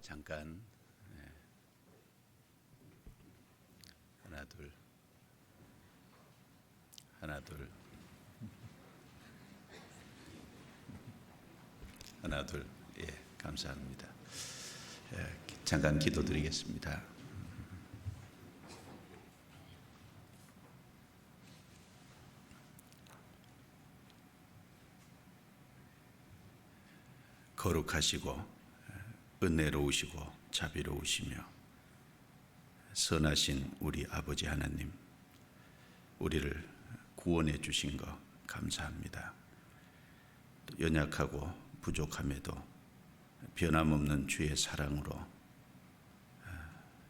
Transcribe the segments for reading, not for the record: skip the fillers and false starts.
잠깐 하나 둘 하나 둘 하나 둘 감사합니다. 잠깐 기도드리겠습니다. 거룩하시고 은혜로우시고 자비로우시며 선하신 우리 아버지 하나님, 우리를 구원해 주신 것 감사합니다. 또 연약하고 부족함에도 변함없는 주의 사랑으로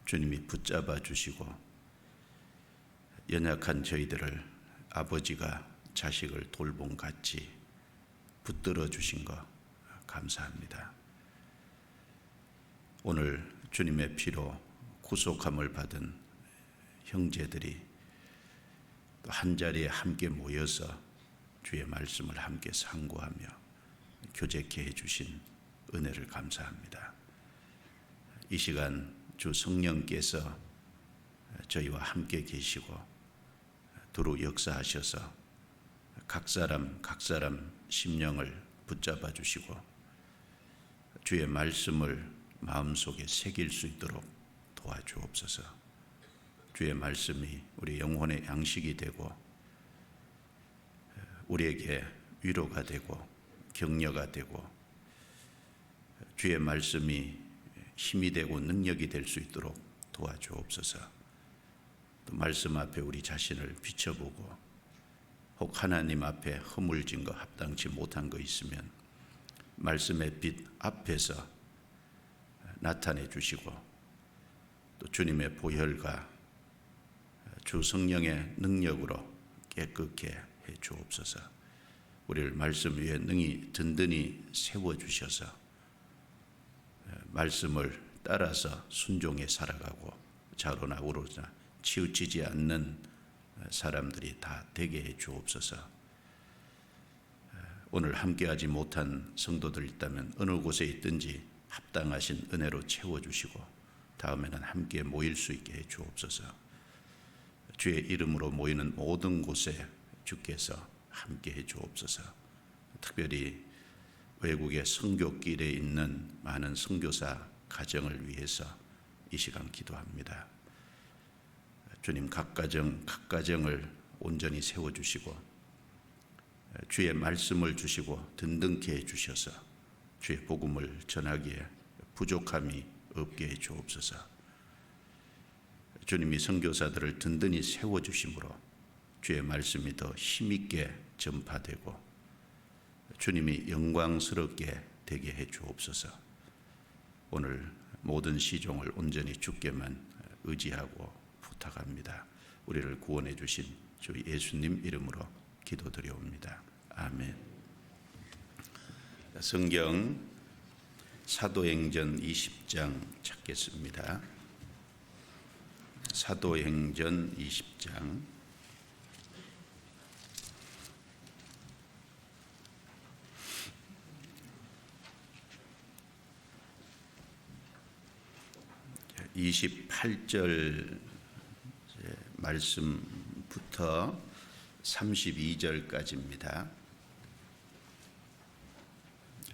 주님이 붙잡아 주시고 연약한 저희들을 아버지가 자식을 돌봄같이 붙들어 주신 것 감사합니다. 오늘 주님의 피로 구속함을 받은 형제들이 또 한자리에 함께 모여서 주의 말씀을 함께 상고하며 교제케 해주신 은혜를 감사합니다. 이 시간 주 성령께서 저희와 함께 계시고 두루 역사하셔서 각 사람 심령을 붙잡아 주시고 주의 말씀을 마음속에 새길 수 있도록 도와주옵소서. 주의 말씀이 우리 영혼의 양식이 되고 우리에게 위로가 되고 격려가 되고 주의 말씀이 힘이 되고 능력이 될 수 있도록 도와주옵소서. 또 말씀 앞에 우리 자신을 비춰보고 혹 하나님 앞에 허물진 거 합당치 못한 거 있으면 말씀의 빛 앞에서 나타내 주시고 또 주님의 보혈과 주 성령의 능력으로 깨끗게 해 주옵소서. 우리를 말씀 위에 능히 든든히 세워 주셔서 말씀을 따라서 순종해 살아가고 좌로나 우로나 치우치지 않는 사람들이 다 되게 해 주옵소서. 오늘 함께하지 못한 성도들 있다면 어느 곳에 있든지 합당하신 은혜로 채워주시고 다음에는 함께 모일 수 있게 해 주옵소서. 주의 이름으로 모이는 모든 곳에 주께서 함께 해 주옵소서. 특별히 외국의 선교길에 있는 많은 선교사 가정을 위해서 이 시간 기도합니다. 주님 각 가정을 온전히 세워주시고 주의 말씀을 주시고 든든케 해주셔서 주의 복음을 전하기에 부족함이 없게 해 주옵소서. 주님이 선교사들을 든든히 세워주심으로 주의 말씀이 더 힘있게 전파되고 주님이 영광스럽게 되게 해 주옵소서. 오늘 모든 시종을 온전히 주께만 의지하고 부탁합니다. 우리를 구원해 주신 주 예수님 이름으로 기도드려옵니다. 아멘. 성경 사도행전 20장 찾겠습니다. 사도행전 20장 (28절) 말씀부터 32절까지입니다.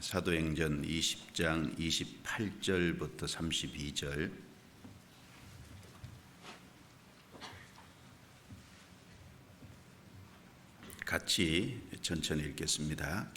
사도행전 20장 28절부터 32절. 같이 천천히 읽겠습니다.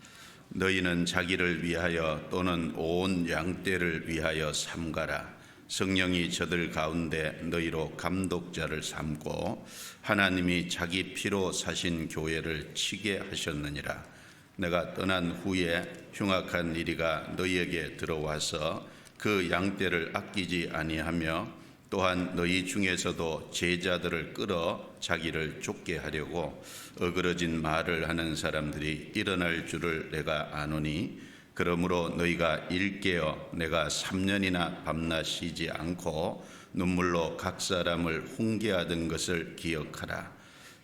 너희는 자기를 위하여 또는 온 양떼를 위하여 삼가라. 성령이 저들 가운데 너희로 감독자를 삼고 하나님이 자기 피로 사신 교회를 치게 하셨느니라. 내가 떠난 후에 흉악한 이리가 너희에게 들어와서 그 양떼를 아끼지 아니하며 또한 너희 중에서도 제자들을 끌어 자기를 쫓게 하려고 어그러진 말을 하는 사람들이 일어날 줄을 내가 아노니 그러므로 너희가 일깨어 내가 3년이나 밤낮 쉬지 않고 눈물로 각 사람을 훈계하던 것을 기억하라.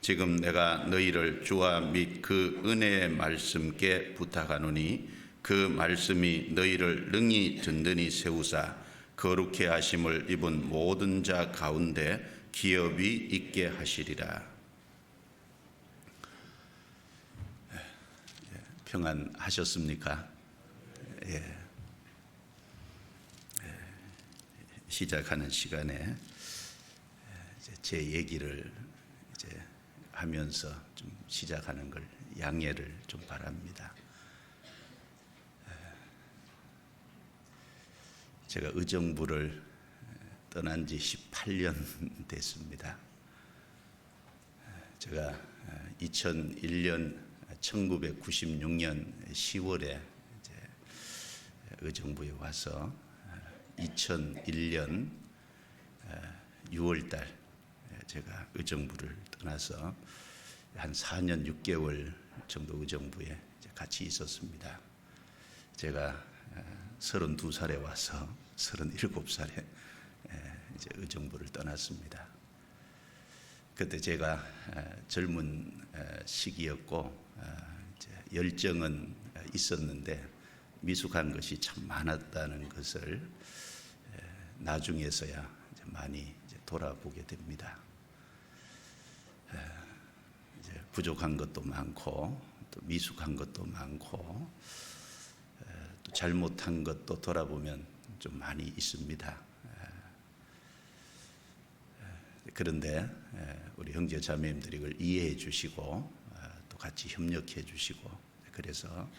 지금 내가 너희를 주와 및 그 은혜의 말씀께 부탁하노니 그 말씀이 너희를 능히 든든히 세우사 거룩해 하심을 입은 모든 자 가운데 기업이 있게 하시리라. 평안하셨습니까? 예. 시작하는 시간에 제 얘기를 이제 하면서 좀 시작하는 걸 양해를 좀 바랍니다. 제가 의정부를 떠난 지 18년 됐습니다. 제가 1996년 10월에 의정부에 와서 2001년 6월달 제가 의정부를 떠나서 한 4년 6개월 정도 의정부에 같이 있었습니다. 제가 32살에 와서 37살에 이제 의정부를 떠났습니다. 그때 제가 젊은 시기였고 이제 열정은 있었는데 미숙한 것이 참 많았다는 것을 나중에서야 이제 많이 이제 돌아보게 됩니다. 이제 부족한 것도 많고 또 미숙한 것도 많고 또 잘못한 것도 돌아보면 좀 많이 있습니다. 그런데 우리 형제 자매님들이 이걸 이해해 주시고 또 같이 협력해 주시고 그래서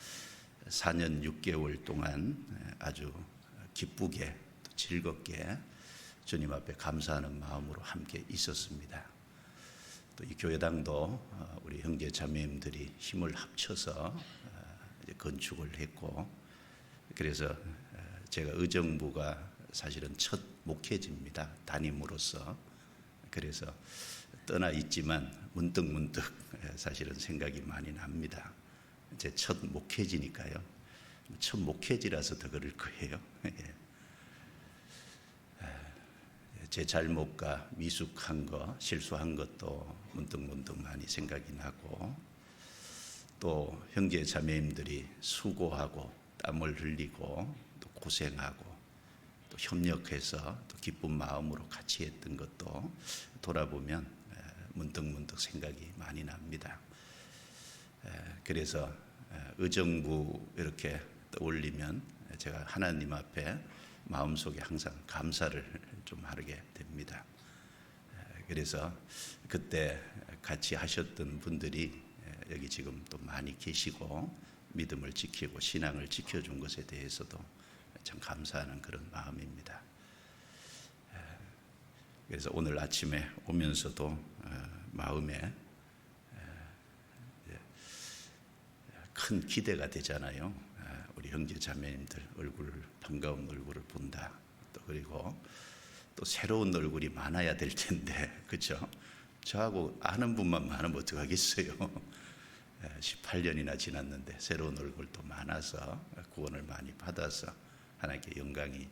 4년 6개월 동안 아주 기쁘게 또 즐겁게 주님 앞에 감사하는 마음으로 함께 있었습니다. 또 이 교회당도 우리 형제 자매님들이 힘을 합쳐서 이제 건축을 했고 그래서 제가 의정부가 사실은 첫 목회지입니다. 담임으로서. 그래서 떠나 있지만 문득 사실은 생각이 많이 납니다. 제 첫 목회지니까요. 첫 목회지라서 더 그럴 거예요. 제 잘못과 미숙한 거, 실수한 것도 문득 많이 생각이 나고 또 형제 자매님들이 수고하고 땀을 흘리고 또 고생하고 또 협력해서 또 기쁜 마음으로 같이 했던 것도 돌아보면 문득 생각이 많이 납니다. 그래서 의정부 이렇게 떠올리면 제가 하나님 앞에 마음속에 항상 감사를 좀 하게 됩니다. 그래서 그때 같이 하셨던 분들이 여기 지금 또 많이 계시고 믿음을 지키고 신앙을 지켜준 것에 대해서도 참 감사하는 그런 마음입니다. 그래서 오늘 아침에 오면서도 마음에 큰 기대가 되잖아요. 우리 형제 자매님들 반가운 얼굴을 본다. 또 그리고 또 새로운 얼굴이 많아야 될 텐데, 그렇죠? 저하고 아는 분만 많으면 어떡하겠어요? 18년이나 지났는데 새로운 얼굴도 많아서 구원을 많이 받아서 하나님께 영광이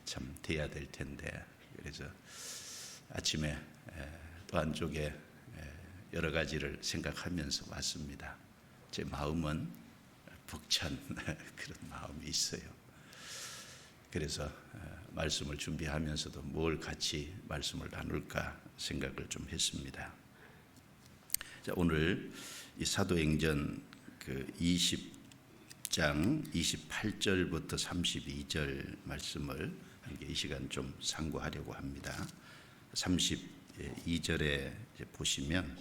참 돼야 될 텐데, 그래서 아침에 또 한쪽에 여러 가지를 생각하면서 왔습니다. 제 마음은 벅찬 그런 마음이 있어요. 그래서 말씀을 준비하면서도 뭘 같이 말씀을 나눌까 생각을 좀 했습니다. 자, 오늘 이 사도행전 그 20장 28절부터 32절 말씀을 이 시간 좀 상고하려고 합니다. 32절에 보시면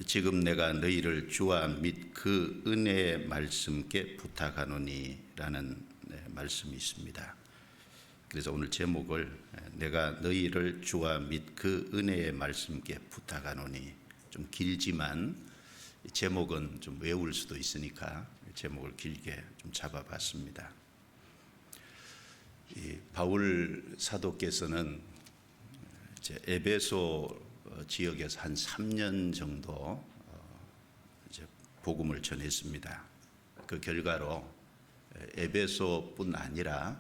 지금 내가 너희를 주와 및 그 은혜의 말씀께 부탁하노니 라는 말씀이 있습니다. 그래서 오늘 제목을 내가 너희를 주와 및 그 은혜의 말씀께 부탁하노니, 좀 길지만 제목은 좀 외울 수도 있으니까 제목을 길게 좀 잡아봤습니다. 이 바울 사도께서는 이제 에베소 지역에서 한 3년 정도 이제 복음을 전했습니다. 그 결과로 에베소뿐 아니라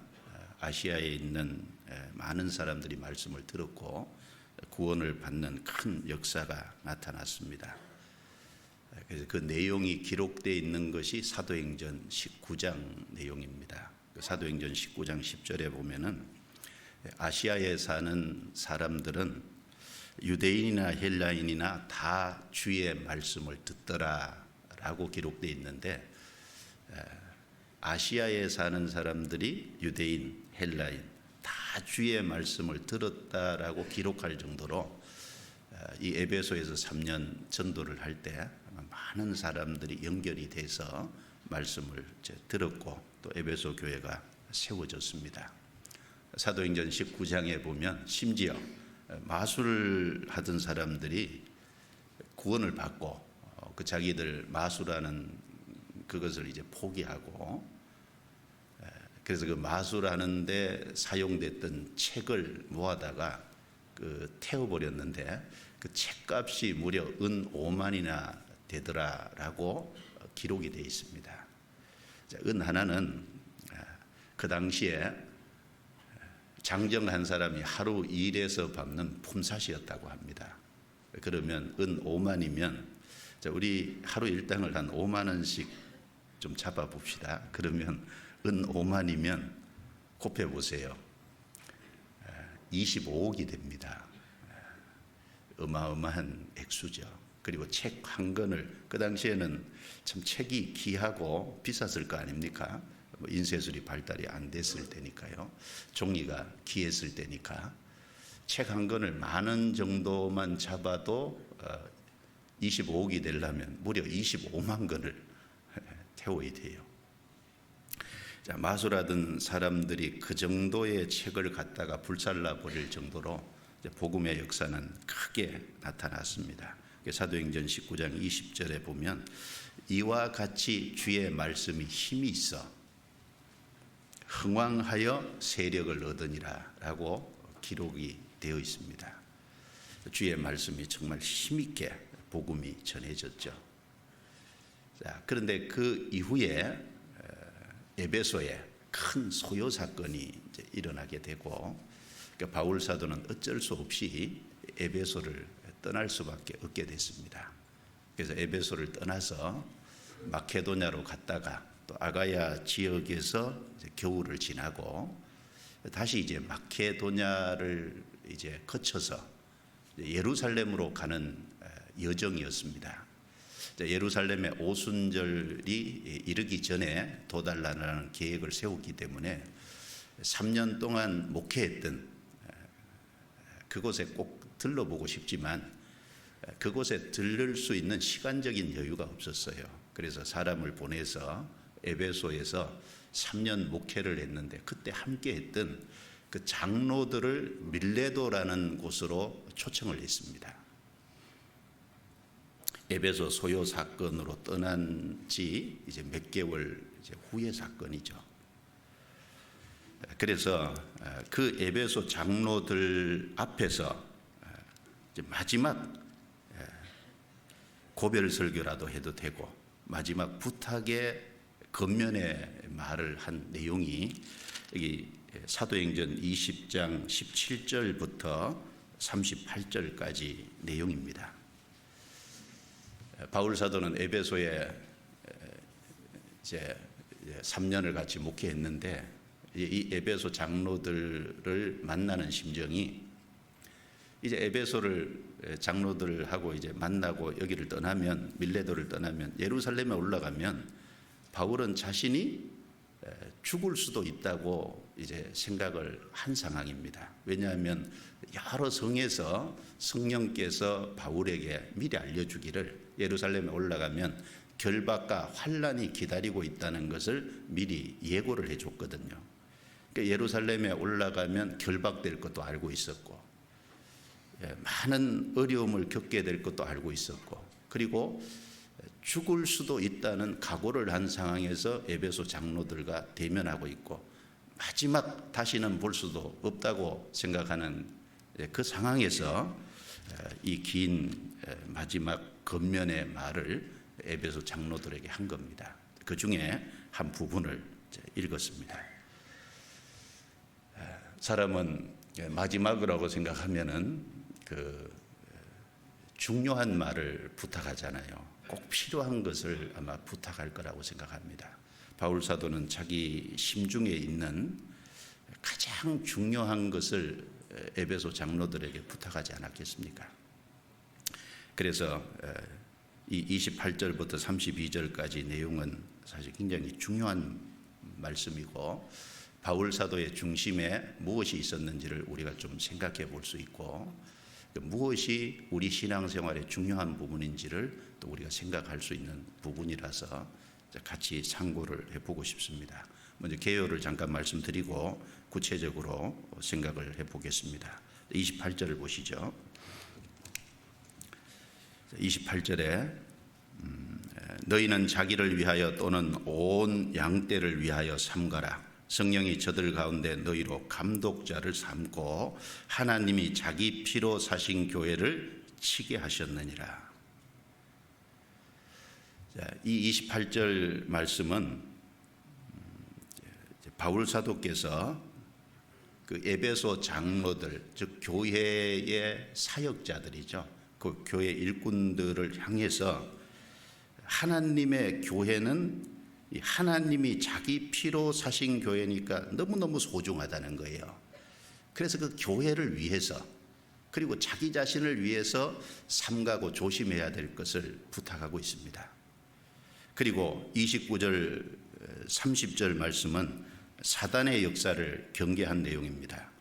아시아에 있는 많은 사람들이 말씀을 들었고 구원을 받는 큰 역사가 나타났습니다. 그래서 그 내용이 기록되어 있는 것이 사도행전 19장 내용입니다. 사도행전 19장 10절에 보면은 아시아에 사는 사람들은 유대인이나 헬라인이나 다 주의 말씀을 듣더라라고 기록되어 있는데, 아시아에 사는 사람들이 유대인, 헬라인 다 주의 말씀을 들었다라고 기록할 정도로 이 에베소에서 3년 전도를 할 때 많은 사람들이 연결이 돼서 말씀을 들었고 또 에베소 교회가 세워졌습니다. 사도행전 19장에 보면 심지어 마술을 하던 사람들이 구원을 받고 그 자기들 마술하는 그것을 이제 포기하고, 그래서 그 마술하는데 사용됐던 책을 모아다가 태워버렸는데 그 책값이 무려 은 5만이나 되더라라고 기록이 되어 있습니다. 은 하나는 그 당시에 장정 한 사람이 하루 일해서 받는 품삯이었다고 합니다. 그러면 은 5만이면 우리 하루 일당을 한 5만 원씩 좀 잡아봅시다. 그러면 은 5만이면 곱해 보세요. 25억이 됩니다. 어마어마한 액수죠. 그리고 책 한 권을, 그 당시에는 참 책이 귀하고 비쌌을 거 아닙니까? 인쇄술이 발달이 안 됐을 때니까요. 종이가 귀했을 때니까 책 한 권을 10,000원 정도만 잡아도 25억이 되려면 무려 25만 권을 태워야 돼요. 자, 마술하던 사람들이 그 정도의 책을 갖다가 불살라 버릴 정도로 복음의 역사는 크게 나타났습니다. 사도행전 19장 20절에 보면 이와 같이 주의 말씀이 힘이 있어 흥왕하여 세력을 얻으니라 라고 기록이 되어 있습니다. 주의 말씀이 정말 힘있게 복음이 전해졌죠. 자, 그런데 그 이후에 에베소에 큰 소요 사건이 이제 일어나게 되고, 그러니까 바울 사도는 어쩔 수 없이 에베소를 떠날 수밖에 없게 됐습니다. 그래서 에베소를 떠나서 마케도냐로 갔다가 또 아가야 지역에서 이제 겨울을 지나고 다시 이제 마케도냐를 이제 거쳐서 예루살렘으로 가는 여정이었습니다. 예루살렘에 오순절이 이르기 전에 도달하라는 계획을 세웠기 때문에 3년 동안 목회했던 그곳에 꼭 들러보고 싶지만 그곳에 들를 수 있는 시간적인 여유가 없었어요. 그래서 사람을 보내서 에베소에서 3년 목회를 했는데, 그때 함께 했던 그 장로들을 밀레도라는 곳으로 초청을 했습니다. 에베소 소요 사건으로 떠난 지 이제 몇 개월 후의 사건이죠. 그래서 그 에베소 장로들 앞에서 마지막 고별 설교라도 해도 되고 마지막 부탁의 겉면의 말을 한 내용이 여기 사도행전 20장 17절부터 38절까지 내용입니다. 바울 사도는 에베소에 이제 3년을 같이 목회했는데 이 에베소 장로들을 만나는 심정이, 이제 에베소를 장로들하고 이제 만나고 여기를 떠나면, 밀레도를 떠나면 예루살렘에 올라가면 바울은 자신이 죽을 수도 있다고 이제 생각을 한 상황입니다. 왜냐하면 여러 성에서 성령께서 바울에게 미리 알려주기를 예루살렘에 올라가면 결박과 환란이 기다리고 있다는 것을 미리 예고를 해줬거든요. 그러니까 예루살렘에 올라가면 결박될 것도 알고 있었고, 많은 어려움을 겪게 될 것도 알고 있었고, 그리고 죽을 수도 있다는 각오를 한 상황에서 에베소 장로들과 대면하고 있고, 마지막 다시는 볼 수도 없다고 생각하는 그 상황에서 이 긴 마지막 겉면의 말을 에베소 장로들에게 한 겁니다. 그 중에 한 부분을 읽었습니다. 사람은 마지막이라고 생각하면은 그 중요한 말을 부탁하잖아요. 꼭 필요한 것을 아마 부탁할 거라고 생각합니다. 바울 사도는 자기 심중에 있는 가장 중요한 것을 에베소 장로들에게 부탁하지 않았겠습니까? 그래서 이 28절부터 32절까지 내용은 사실 굉장히 중요한 말씀이고 바울 사도의 중심에 무엇이 있었는지를 우리가 좀 생각해 볼 수 있고 무엇이 우리 신앙생활의 중요한 부분인지를 또 우리가 생각할 수 있는 부분이라서 같이 참고를 해보고 싶습니다. 먼저 개요를 잠깐 말씀드리고 구체적으로 생각을 해보겠습니다. 28절을 보시죠. 28절에 너희는 자기를 위하여 또는 온 양떼를 위하여 삼가라. 성령이 저들 가운데 너희로 감독자를 삼고 하나님이 자기 피로 사신 교회를 치게 하셨느니라. 이 28절 말씀은 바울 사도께서 그 에베소 장로들, 즉 교회의 사역자들이죠. 그 교회 일꾼들을 향해서 하나님의 교회는 하나님이 자기 피로 사신 교회니까 너무너무 소중하다는 거예요. 그래서 그 교회를 위해서 그리고 자기 자신을 위해서 삼가고 조심해야 될 것을 부탁하고 있습니다. 그리고 29절 30절 말씀은 사단의 역사를 경계한 내용입니다.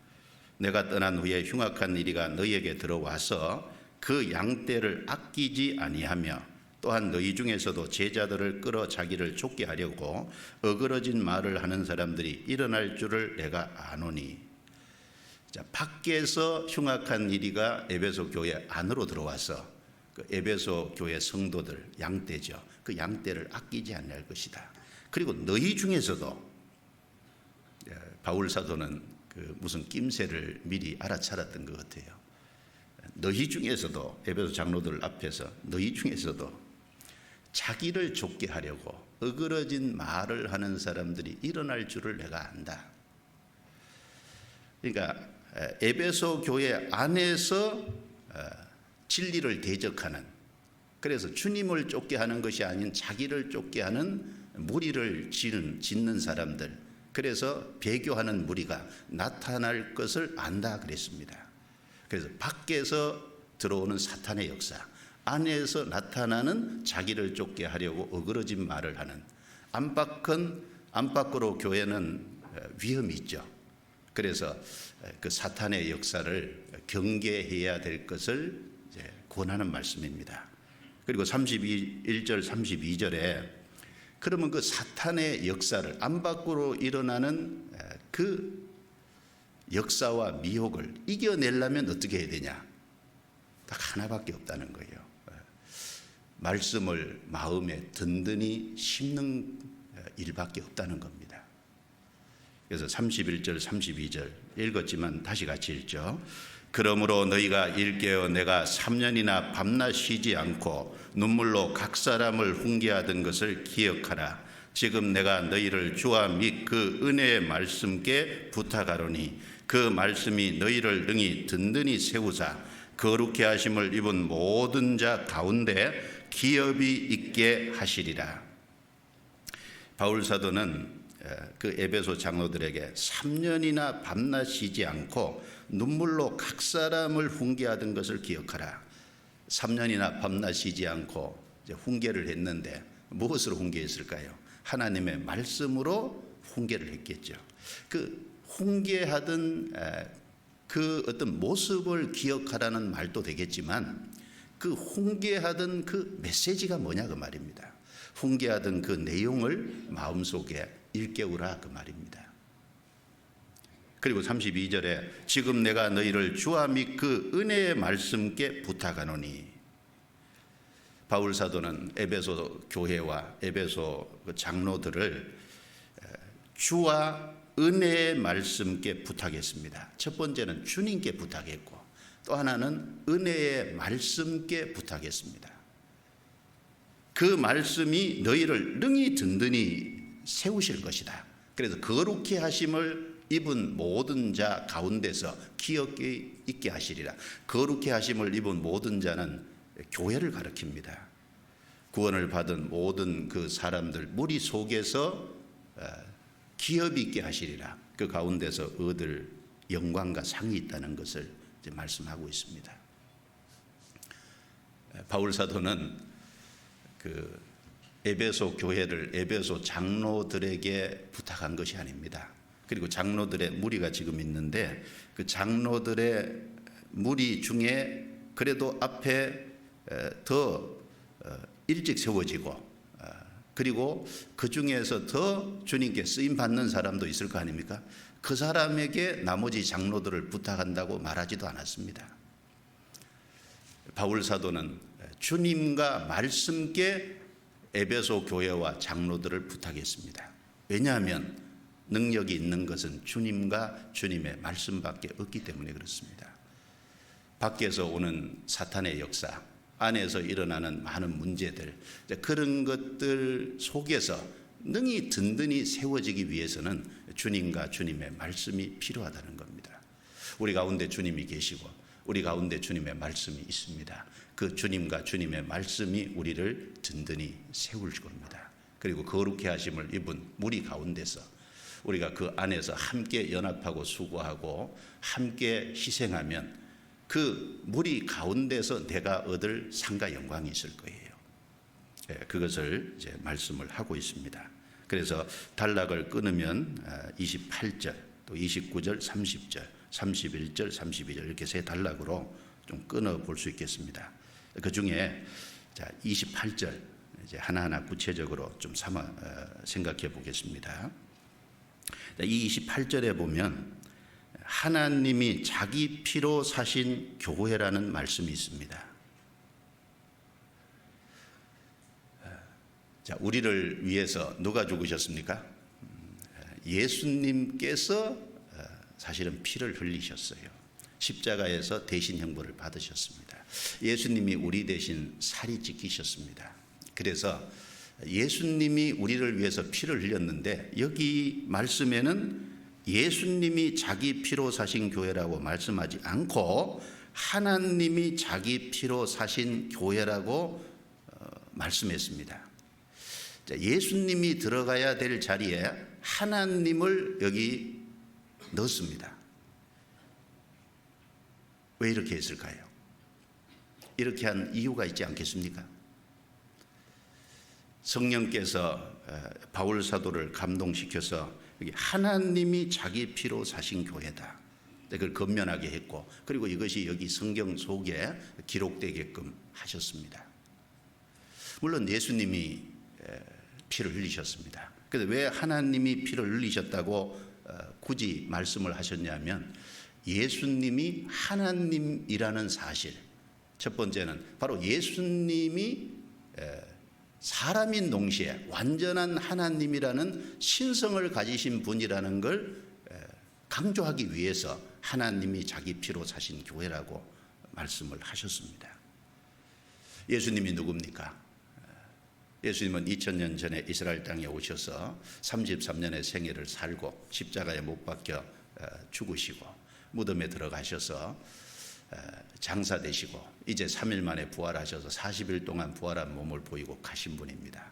내가 떠난 후에 흉악한 이리가 너희에게 들어와서 그 양떼를 아끼지 아니하며 또한 너희 중에서도 제자들을 끌어 자기를 쫓게 하려고 어그러진 말을 하는 사람들이 일어날 줄을 내가 아노니. 자, 밖에서 흉악한 이리가 에베소 교회 안으로 들어와서 그 에베소 교회 성도들 양떼죠. 그 양떼를 아끼지 않을 것이다. 그리고 너희 중에서도 바울 사도는 그 무슨 낌새를 미리 알아차렸던 것 같아요. 너희 중에서도 에베소 장로들 앞에서 너희 중에서도 자기를 좁게 하려고 어그러진 말을 하는 사람들이 일어날 줄을 내가 안다. 그러니까 에베소 교회 안에서 진리를 대적하는, 그래서 주님을 쫓게 하는 것이 아닌 자기를 쫓게 하는 무리를 짓는 사람들, 그래서 배교하는 무리가 나타날 것을 안다 그랬습니다. 그래서 밖에서 들어오는 사탄의 역사, 안에서 나타나는 자기를 쫓게 하려고 어그러진 말을 하는, 안팎으로 교회는 위험이 있죠. 그래서 그 사탄의 역사를 경계해야 될 것을 권하는 말씀입니다. 그리고 31절 32절에 그러면 그 사탄의 역사를, 안팎으로 일어나는 그 역사와 미혹을 이겨내려면 어떻게 해야 되냐? 딱 하나밖에 없다는 거예요. 말씀을 마음에 든든히 심는 일밖에 없다는 겁니다. 그래서 31절 32절 읽었지만 다시 같이 읽죠. 그러므로 너희가 일깨어 내가 3년이나 밤낮 쉬지 않고 눈물로 각 사람을 훈계하던 것을 기억하라. 지금 내가 너희를 주와 및 그 은혜의 말씀께 부탁하노니 그 말씀이 너희를 능히 든든히 세우사 거룩해 하심을 입은 모든 자 가운데 기업이 있게 하시리라. 바울 사도는 그 에베소 장로들에게 3년이나 밤낮 쉬지 않고 눈물로 각 사람을 훈계하던 것을 기억하라. 3년이나 밤낮 쉬지 않고 훈계를 했는데 무엇으로 훈계했을까요? 하나님의 말씀으로 훈계를 했겠죠. 그 훈계하던 그 어떤 모습을 기억하라는 말도 되겠지만 그 훈계하던 그 메시지가 뭐냐 그 말입니다. 훈계하던 그 내용을 마음속에 일깨우라 그 말입니다. 그리고 32절에 지금 내가 너희를 주와 및 그 은혜의 말씀께 부탁하노니. 바울 사도는 에베소 교회와 에베소 장로들을 주와 은혜의 말씀께 부탁했습니다. 첫 번째는 주님께 부탁했고 또 하나는 은혜의 말씀께 부탁했습니다. 그 말씀이 너희를 능히 든든히 세우실 것이다. 그래서 거룩히 하심을 입은 모든 자 가운데서 기억이 있게 하시리라. 거룩히 하심을 입은 모든 자는 교회를 가리킵니다. 구원을 받은 모든 그 사람들 무리 속에서 기업 있게 하시리라. 그 가운데서 얻을 영광과 상이 있다는 것을 이제 말씀하고 있습니다. 바울 사도는 그 에베소 교회를 에베소 장로들에게 부탁한 것이 아닙니다. 그리고 장로들의 무리가 지금 있는데 그 장로들의 무리 중에 그래도 앞에 더 일찍 세워지고 그리고 그 중에서 더 주님께 쓰임 받는 사람도 있을 거 아닙니까? 그 사람에게 나머지 장로들을 부탁한다고 말하지도 않았습니다. 바울 사도는 주님과 말씀께 에베소 교회와 장로들을 부탁했습니다. 왜냐하면 능력이 있는 것은 주님과 주님의 말씀밖에 없기 때문에 그렇습니다. 밖에서 오는 사탄의 역사, 안에서 일어나는 많은 문제들, 그런 것들 속에서 능히 든든히 세워지기 위해서는 주님과 주님의 말씀이 필요하다는 겁니다. 우리 가운데 주님이 계시고 우리 가운데 주님의 말씀이 있습니다. 그 주님과 주님의 말씀이 우리를 든든히 세울 겁니다. 그리고 거룩해 하심을 입은 무리 가운데서 우리가 그 안에서 함께 연합하고 수고하고 함께 희생하면 그 무리 가운데서 내가 얻을 상과 영광이 있을 거예요. 그것을 이제 말씀을 하고 있습니다. 그래서 단락을 끊으면 28절, 또 29절, 30절, 31절, 32절 이렇게 세 단락으로 좀 끊어 볼 수 있겠습니다. 그 중에 28절 이제 하나하나 구체적으로 좀 생각해 보겠습니다. 이 28절에 보면 하나님이 자기 피로 사신 교회라는 말씀이 있습니다. 자, 우리를 위해서 누가 죽으셨습니까? 예수님께서 사실은 피를 흘리셨어요. 십자가에서 대신 형벌을 받으셨습니다. 예수님이 우리 대신 살이 찢기셨습니다. 그래서 예수님이 우리를 위해서 피를 흘렸는데 여기 말씀에는 예수님이 자기 피로 사신 교회라고 말씀하지 않고 하나님이 자기 피로 사신 교회라고 말씀했습니다. 예수님이 들어가야 될 자리에 하나님을 여기 넣었습니다. 왜 이렇게 했을까요? 이렇게 한 이유가 있지 않겠습니까? 성령께서 바울 사도를 감동시켜서 여기 하나님이 자기 피로 사신 교회다. 그걸 건면하게 했고 그리고 이것이 여기 성경 속에 기록되게끔 하셨습니다. 물론 예수님이 피를 흘리셨습니다. 그런데 왜 하나님이 피를 흘리셨다고 굳이 말씀을 하셨냐면 예수님이 하나님이라는 사실, 첫 번째는 바로 예수님이 사람인 동시에 완전한 하나님이라는 신성을 가지신 분이라는 걸 강조하기 위해서 하나님이 자기 피로 사신 교회라고 말씀을 하셨습니다. 예수님이 누굽니까? 예수님은 2000년 전에 이스라엘 땅에 오셔서 33년의 생애를 살고 십자가에 못 박혀 죽으시고 무덤에 들어가셔서 장사되시고 이제 3일 만에 부활하셔서 40일 동안 부활한 몸을 보이고 가신 분입니다.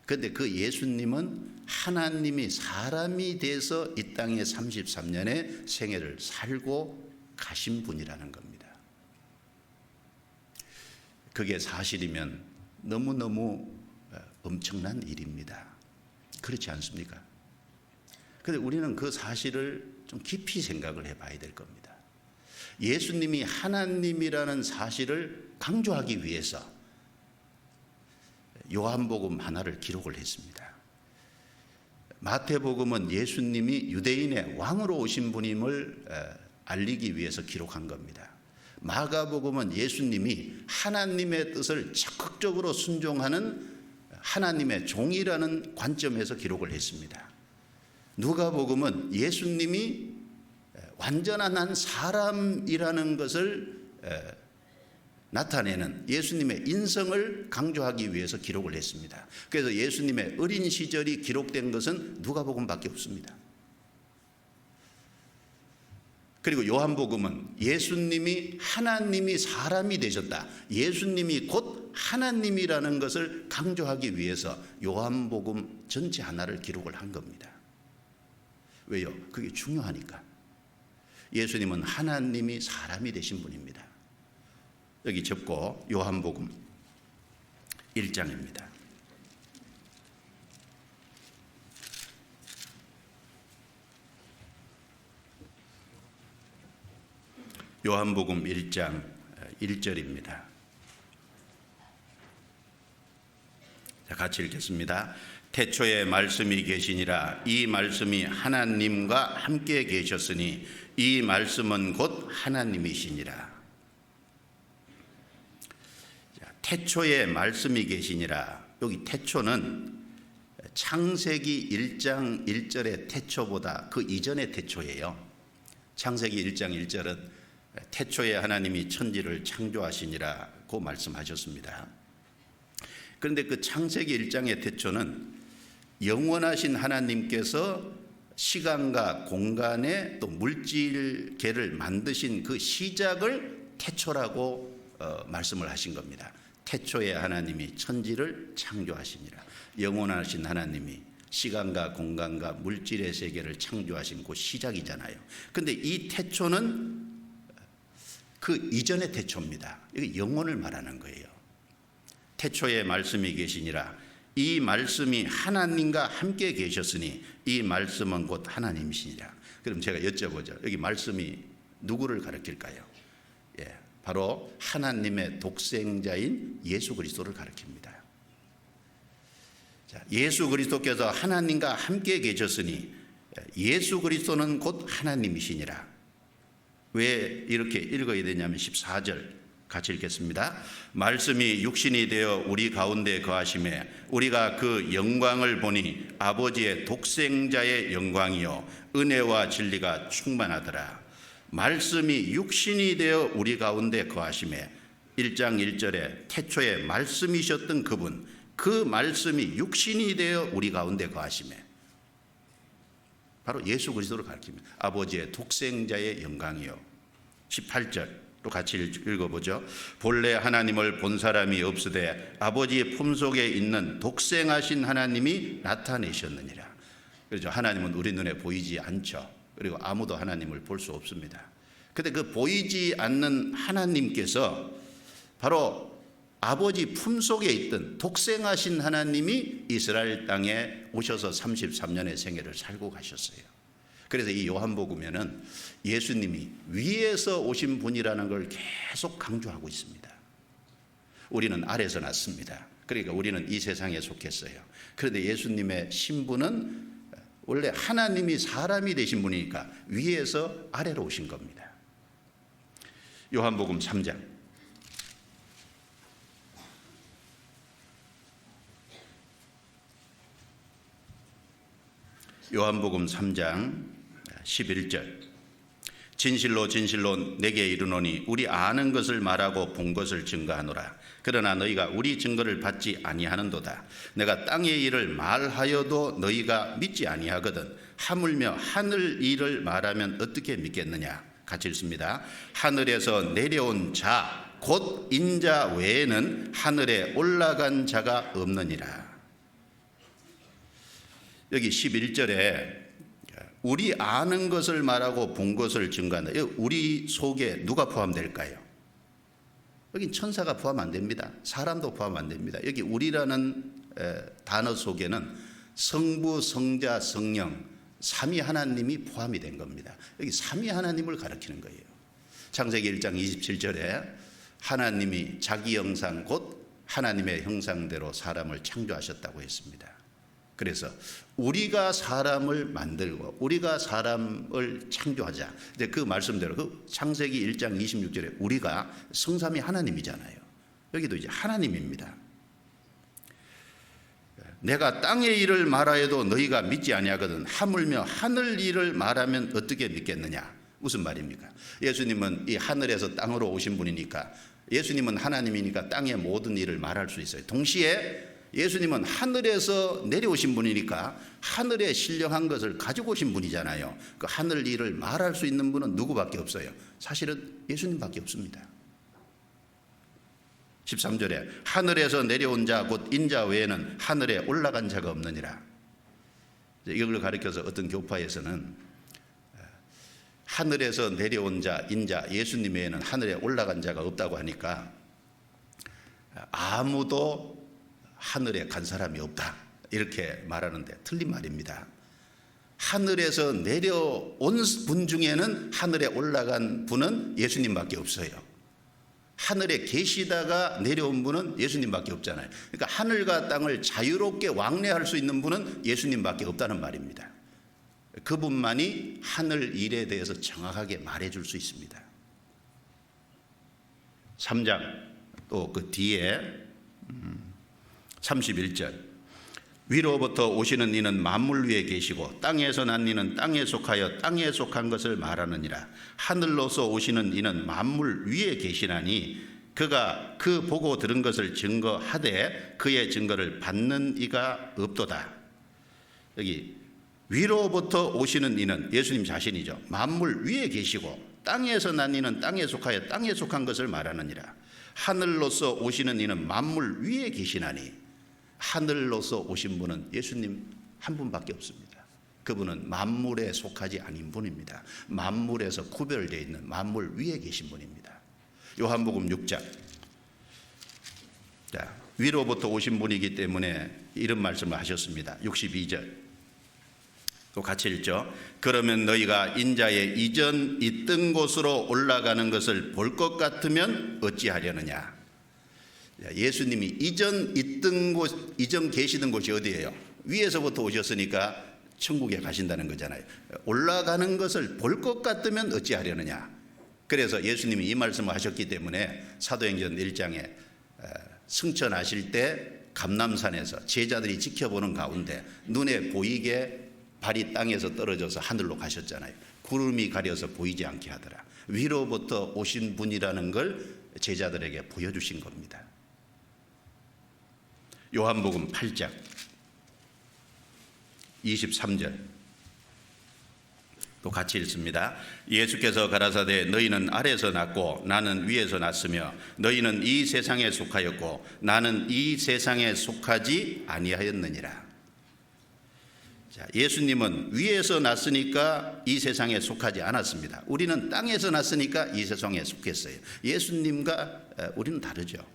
그런데 그 예수님은 하나님이 사람이 돼서 이 땅에 33년의 생애를 살고 가신 분이라는 겁니다. 그게 사실이면 너무너무 엄청난 일입니다. 그렇지 않습니까? 그런데 우리는 그 사실을 좀 깊이 생각을 해봐야 될 겁니다. 예수님이 하나님이라는 사실을 강조하기 위해서 요한복음 하나를 기록을 했습니다. 마태복음은 예수님이 유대인의 왕으로 오신 분임을 알리기 위해서 기록한 겁니다. 마가복음은 예수님이 하나님의 뜻을 적극적으로 순종하는 하나님의 종이라는 관점에서 기록을 했습니다. 누가복음은 예수님이 완전한 한 사람이라는 것을 나타내는 예수님의 인성을 강조하기 위해서 기록을 했습니다. 그래서 예수님의 어린 시절이 기록된 것은 누가복음밖에 없습니다. 그리고 요한복음은 예수님이 하나님이 사람이 되셨다, 예수님이 곧 하나님이라는 것을 강조하기 위해서 요한복음 전체 하나를 기록을 한 겁니다. 왜요? 그게 중요하니까. 예수님은 하나님이 사람이 되신 분입니다. 여기 접고 요한복음 1장입니다. 요한복음 1장 1절입니다. 자, 같이 읽겠습니다. 태초에 말씀이 계시니라. 이 말씀이 하나님과 함께 계셨으니 이 말씀은 곧 하나님이시니라. 자, 태초에 말씀이 계시니라. 여기 태초는 창세기 1장 1절의 태초보다 그 이전의 태초예요. 창세기 1장 1절은 태초에 하나님이 천지를 창조하시니라고 말씀하셨습니다. 그런데 그 창세기 1장의 태초는 영원하신 하나님께서 시간과 공간에 또 물질계를 만드신 그 시작을 태초라고 말씀을 하신 겁니다. 태초에 하나님이 천지를 창조하시니라. 영원하신 하나님이 시간과 공간과 물질의 세계를 창조하신 그 시작이잖아요. 그런데 이 태초는 그 이전의 태초입니다. 이게 영혼을 말하는 거예요. 태초에 말씀이 계시니라. 이 말씀이 하나님과 함께 계셨으니 이 말씀은 곧 하나님이시니라. 그럼 제가 여쭤보죠. 여기 말씀이 누구를 가리킬까요? 예, 바로 하나님의 독생자인 예수 그리스도를 가리킵니다. 자, 예수 그리스도께서 하나님과 함께 계셨으니 예수 그리스도는 곧 하나님이시니라. 왜 이렇게 읽어야 되냐면 14절 같이 읽겠습니다. 말씀이 육신이 되어 우리 가운데 거하심에 우리가 그 영광을 보니 아버지의 독생자의 영광이요 은혜와 진리가 충만하더라. 말씀이 육신이 되어 우리 가운데 거하심에 1장 1절에 태초에 말씀이셨던 그분, 그 말씀이 육신이 되어 우리 가운데 거하심에 바로 예수 그리스도를 가리킵니다. 아버지의 독생자의 영광이요. 18절 또 같이 읽어보죠. 본래 하나님을 본 사람이 없으되 아버지의 품속에 있는 독생하신 하나님이 나타내셨느니라. 그렇죠. 하나님은 우리 눈에 보이지 않죠. 그리고 아무도 하나님을 볼 수 없습니다. 그런데 그 보이지 않는 하나님께서 바로 아버지 품속에 있던 독생하신 하나님이 이스라엘 땅에 오셔서 33년의 생애를 살고 가셨어요. 그래서 이 요한복음에는 예수님이 위에서 오신 분이라는 걸 계속 강조하고 있습니다. 우리는 아래에서 났습니다. 그러니까 우리는 이 세상에 속했어요. 그런데 예수님의 신분은 원래 하나님이 사람이 되신 분이니까 위에서 아래로 오신 겁니다. 요한복음 3장 요한복음 3장 11절 진실로 진실로 내게 이르노니 우리 아는 것을 말하고 본 것을 증거하노라. 그러나 너희가 우리 증거를 받지 아니하는도다. 내가 땅의 일을 말하여도 너희가 믿지 아니하거든. 하물며 하늘 일을 말하면 어떻게 믿겠느냐. 같이 읽습니다. 하늘에서 내려온 자 곧 인자 외에는 하늘에 올라간 자가 없느니라. 여기 11절에 우리 아는 것을 말하고 본 것을 증거한다. 우리 속에 누가 포함될까요? 여기 천사가 포함 안 됩니다. 사람도 포함 안 됩니다. 여기 우리라는 단어 속에는 성부, 성자, 성령 삼위 하나님이 포함이 된 겁니다. 여기 삼위 하나님을 가리키는 거예요. 창세기 1장 27절에 하나님이 자기 형상 곧 하나님의 형상대로 사람을 창조하셨다고 했습니다. 그래서 우리가 사람을 만들고 우리가 사람을 창조하자. 이제 그 말씀대로 그 창세기 1장 26절에 우리가 성삼위 하나님이잖아요. 여기도 이제 하나님입니다. 내가 땅의 일을 말하여도 너희가 믿지 아니하거든. 하물며 하늘 일을 말하면 어떻게 믿겠느냐. 무슨 말입니까? 예수님은 이 하늘에서 땅으로 오신 분이니까 예수님은 하나님이니까 땅의 모든 일을 말할 수 있어요. 동시에 예수님은 하늘에서 내려오신 분이니까 하늘에 신령한 것을 가지고 오신 분이잖아요. 그 하늘 일을 말할 수 있는 분은 누구밖에 없어요? 사실은 예수님밖에 없습니다. 13절에 하늘에서 내려온 자 곧 인자 외에는 하늘에 올라간 자가 없느니라. 이걸 가리켜서 어떤 교파에서는 하늘에서 내려온 자 인자 예수님 외에는 하늘에 올라간 자가 없다고 하니까 아무도 하늘에 간 사람이 없다 이렇게 말하는데 틀린 말입니다. 하늘에서 내려온 분 중에는 하늘에 올라간 분은 예수님밖에 없어요. 하늘에 계시다가 내려온 분은 예수님밖에 없잖아요. 그러니까 하늘과 땅을 자유롭게 왕래할 수 있는 분은 예수님밖에 없다는 말입니다. 그분만이 하늘 일에 대해서 정확하게 말해줄 수 있습니다. 3장 또 그 뒤에 31절 위로부터 오시는 이는 만물 위에 계시고 땅에서 난 이는 땅에 속하여 땅에 속한 것을 말하느니라. 하늘로서 오시는 이는 만물 위에 계시나니 그가 그 보고 들은 것을 증거하되 그의 증거를 받는 이가 없도다. 여기 위로부터 오시는 이는 예수님 자신이죠. 만물 위에 계시고 땅에서 난 이는 땅에 속하여 땅에 속한 것을 말하느니라. 하늘로서 오시는 이는 만물 위에 계시나니 하늘로서 오신 분은 예수님 한 분밖에 없습니다. 그분은 만물에 속하지 아닌 분입니다. 만물에서 구별되어 있는 만물 위에 계신 분입니다. 요한복음 6장 자, 위로부터 오신 분이기 때문에 이런 말씀을 하셨습니다. 62절 또 같이 읽죠. 그러면 너희가 인자의 이전 있던 곳으로 올라가는 것을 볼 것 같으면 어찌하려느냐. 예수님이 이전 있던 곳, 이전 계시던 곳이 어디예요? 위에서부터 오셨으니까 천국에 가신다는 거잖아요. 올라가는 것을 볼 것 같으면 어찌하려느냐. 그래서 예수님이 이 말씀을 하셨기 때문에 사도행전 1장에 승천하실 때 감람산에서 제자들이 지켜보는 가운데 눈에 보이게 발이 땅에서 떨어져서 하늘로 가셨잖아요. 구름이 가려서 보이지 않게 하더라. 위로부터 오신 분이라는 걸 제자들에게 보여주신 겁니다. 요한복음 8장 23절 또 같이 읽습니다. 예수께서 가라사대 너희는 아래에서 났고 나는 위에서 났으며 너희는 이 세상에 속하였고 나는 이 세상에 속하지 아니하였느니라. 자, 예수님은 위에서 났으니까 이 세상에 속하지 않았습니다. 우리는 땅에서 났으니까 이 세상에 속했어요. 예수님과 우리는 다르죠.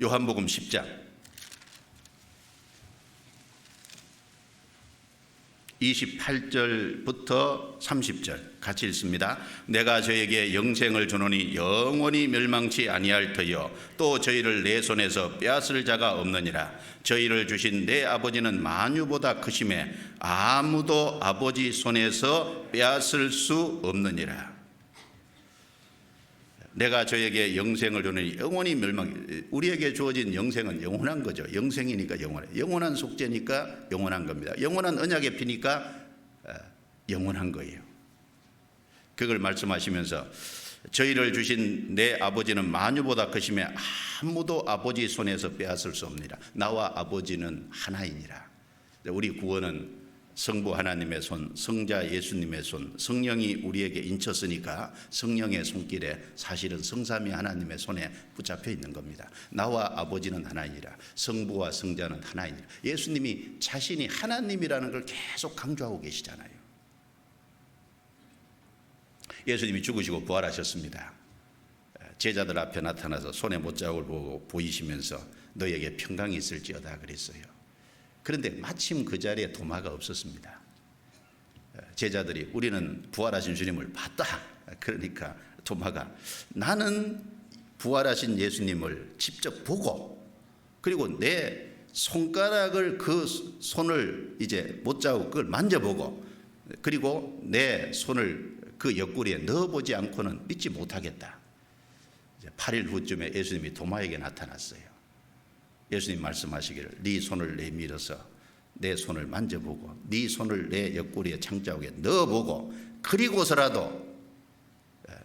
요한복음 10장 28절부터 30절 같이 읽습니다. 내가 저에게 영생을 주노니 영원히 멸망치 아니할 터이요 또 저희를 내 손에서 빼앗을 자가 없느니라. 저희를 주신 내 아버지는 만유보다 크심에 아무도 아버지 손에서 빼앗을 수 없느니라. 내가 저에게 영생을 주노니 영원히 우리에게 주어진 영생은 영원한 거죠. 영생이니까 영원해. 영원한 속죄니까 영원한 겁니다. 영원한 언약의 피니까 영원한 거예요. 그걸 말씀하시면서 저희를 주신 내 아버지는 만유보다 크심에 아무도 아버지 손에서 빼앗을 수 없느니라. 나와 아버지는 하나이니라. 우리 구원은 성부 하나님의 손, 성자 예수님의 손, 성령이 우리에게 인쳤으니까 성령의 손길에 사실은 성삼위 하나님의 손에 붙잡혀 있는 겁니다. 나와 아버지는 하나이니라. 성부와 성자는 하나이니라. 예수님이 자신이 하나님이라는 걸 계속 강조하고 계시잖아요. 예수님이 죽으시고 부활하셨습니다. 제자들 앞에 나타나서 손에 못자국을 보고 보이시면서 너희에게 평강이 있을지어다 그랬어요. 그런데 마침 그 자리에 도마가 없었습니다. 제자들이 우리는 부활하신 주님을 봤다. 그러니까 도마가 나는 부활하신 예수님을 직접 보고 그리고 내 손가락을 그 손을 이제 못자국 그걸 만져보고 그리고 내 손을 그 옆구리에 넣어보지 않고는 믿지 못하겠다. 8일 후쯤에 예수님이 도마에게 나타났어요. 예수님 말씀하시기를 네 손을 내밀어서 내 손을 만져보고 네 손을 내 옆구리에 창자국에 넣어보고 그리고서라도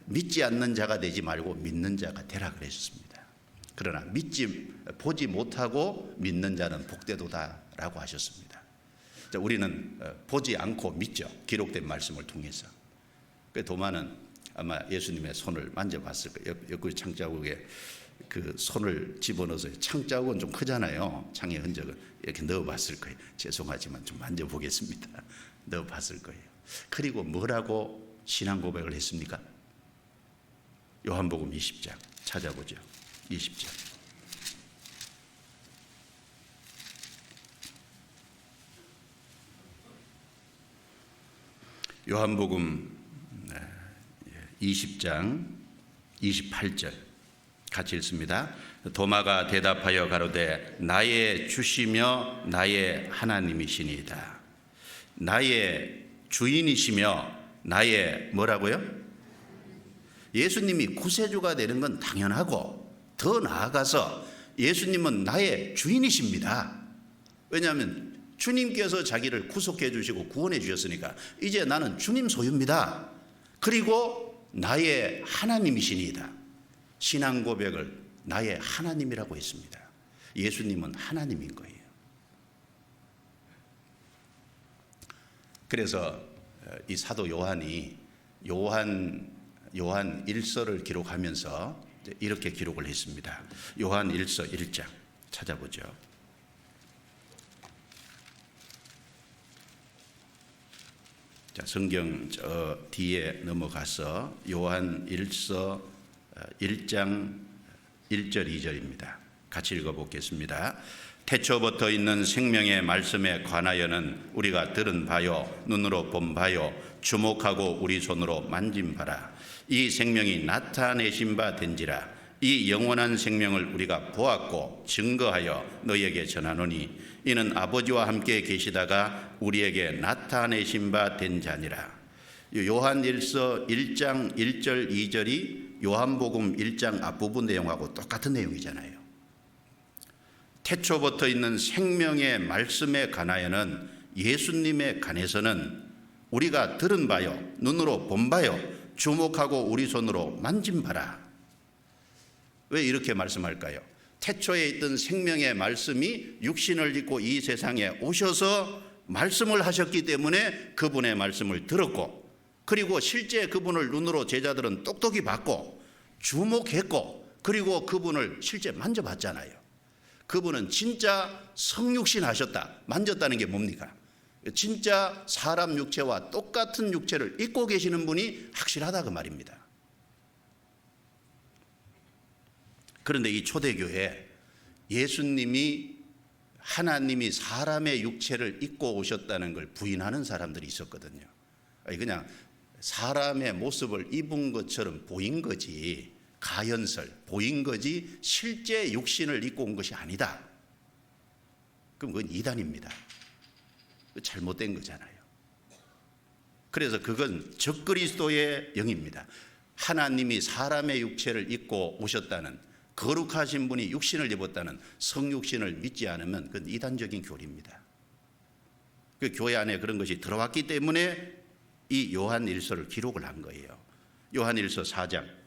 믿지 않는 자가 되지 말고 믿는 자가 되라 그러셨습니다. 그러나 보지 못하고 믿는 자는 복되도다라고 하셨습니다. 자, 우리는 보지 않고 믿죠. 기록된 말씀을 통해서. 그 도마는 아마 예수님의 손을 만져봤을 거예요. 옆구리 창자국에 그 손을 집어넣어서, 창자국은 좀 크잖아요. 창의 흔적은 이렇게 넣어봤을 거예요. 죄송하지만 좀 만져보겠습니다. 넣어봤을 거예요. 그리고 뭐라고 신앙 고백을 했습니까? 요한복음 20장 찾아보죠. 20장. 요한복음 20장 28절 같이 읽습니다. 도마가 대답하여 가로되 나의 주시며 나의 하나님이시니이다. 나의 주인이시며 나의 뭐라고요? 예수님이 구세주가 되는 건 당연하고, 더 나아가서 예수님은 나의 주인이십니다. 왜냐하면 주님께서 자기를 구속해 주시고 구원해 주셨으니까 이제 나는 주님 소유입니다. 그리고 나의 하나님이시니이다. 신앙 고백을 나의 하나님이라고 했습니다. 예수님은 하나님인 거예요. 그래서 이 사도 요한이 요한 1서를 기록하면서 이렇게 기록을 했습니다. 요한 1서 1장 찾아보죠. 자, 성경 저 뒤에 넘어가서 요한 1서 1장 1절 2절입니다. 같이 읽어보겠습니다. 태초부터 있는 생명의 말씀에 관하여는 우리가 들은 바요, 눈으로 본 바요, 주목하고 우리 손으로 만진 바라. 이 생명이 나타내신 바 된지라. 이 영원한 생명을 우리가 보았고 증거하여 너희에게 전하노니 이는 아버지와 함께 계시다가 우리에게 나타내신 바 된 자니라. 요한 1서 1장 1절 2절이 요한복음 1장 앞부분 내용하고 똑같은 내용이잖아요. 태초부터 있는 생명의 말씀에 관하여는, 예수님에 관해서는 우리가 들은 바요, 눈으로 본 바요, 주목하고 우리 손으로 만진 바라. 왜 이렇게 말씀할까요? 태초에 있던 생명의 말씀이 육신을 입고 이 세상에 오셔서 말씀을 하셨기 때문에 그분의 말씀을 들었고, 그리고 실제 그분을 눈으로 제자들은 똑똑히 봤고 주목했고, 그리고 그분을 실제 만져봤잖아요. 그분은 진짜 성육신 하셨다. 만졌다는 게 뭡니까? 진짜 사람 육체와 똑같은 육체를 입고 계시는 분이 확실하다 그 말입니다. 그런데 이 초대교회에 예수님이, 하나님이 사람의 육체를 입고 오셨다는 걸 부인하는 사람들이 있었거든요. 그냥 사람의 모습을 입은 것처럼 보인 거지, 가연설 보인 거지 실제 육신을 입고 온 것이 아니다. 그럼 그건 이단입니다. 잘못된 거잖아요. 그래서 그건 적그리스도의 영입니다. 하나님이 사람의 육체를 입고 오셨다는, 거룩하신 분이 육신을 입었다는 성육신을 믿지 않으면 그건 이단적인 교리입니다. 그 교회 안에 그런 것이 들어왔기 때문에 이 요한 1서를 기록을 한 거예요. 요한 1서 4장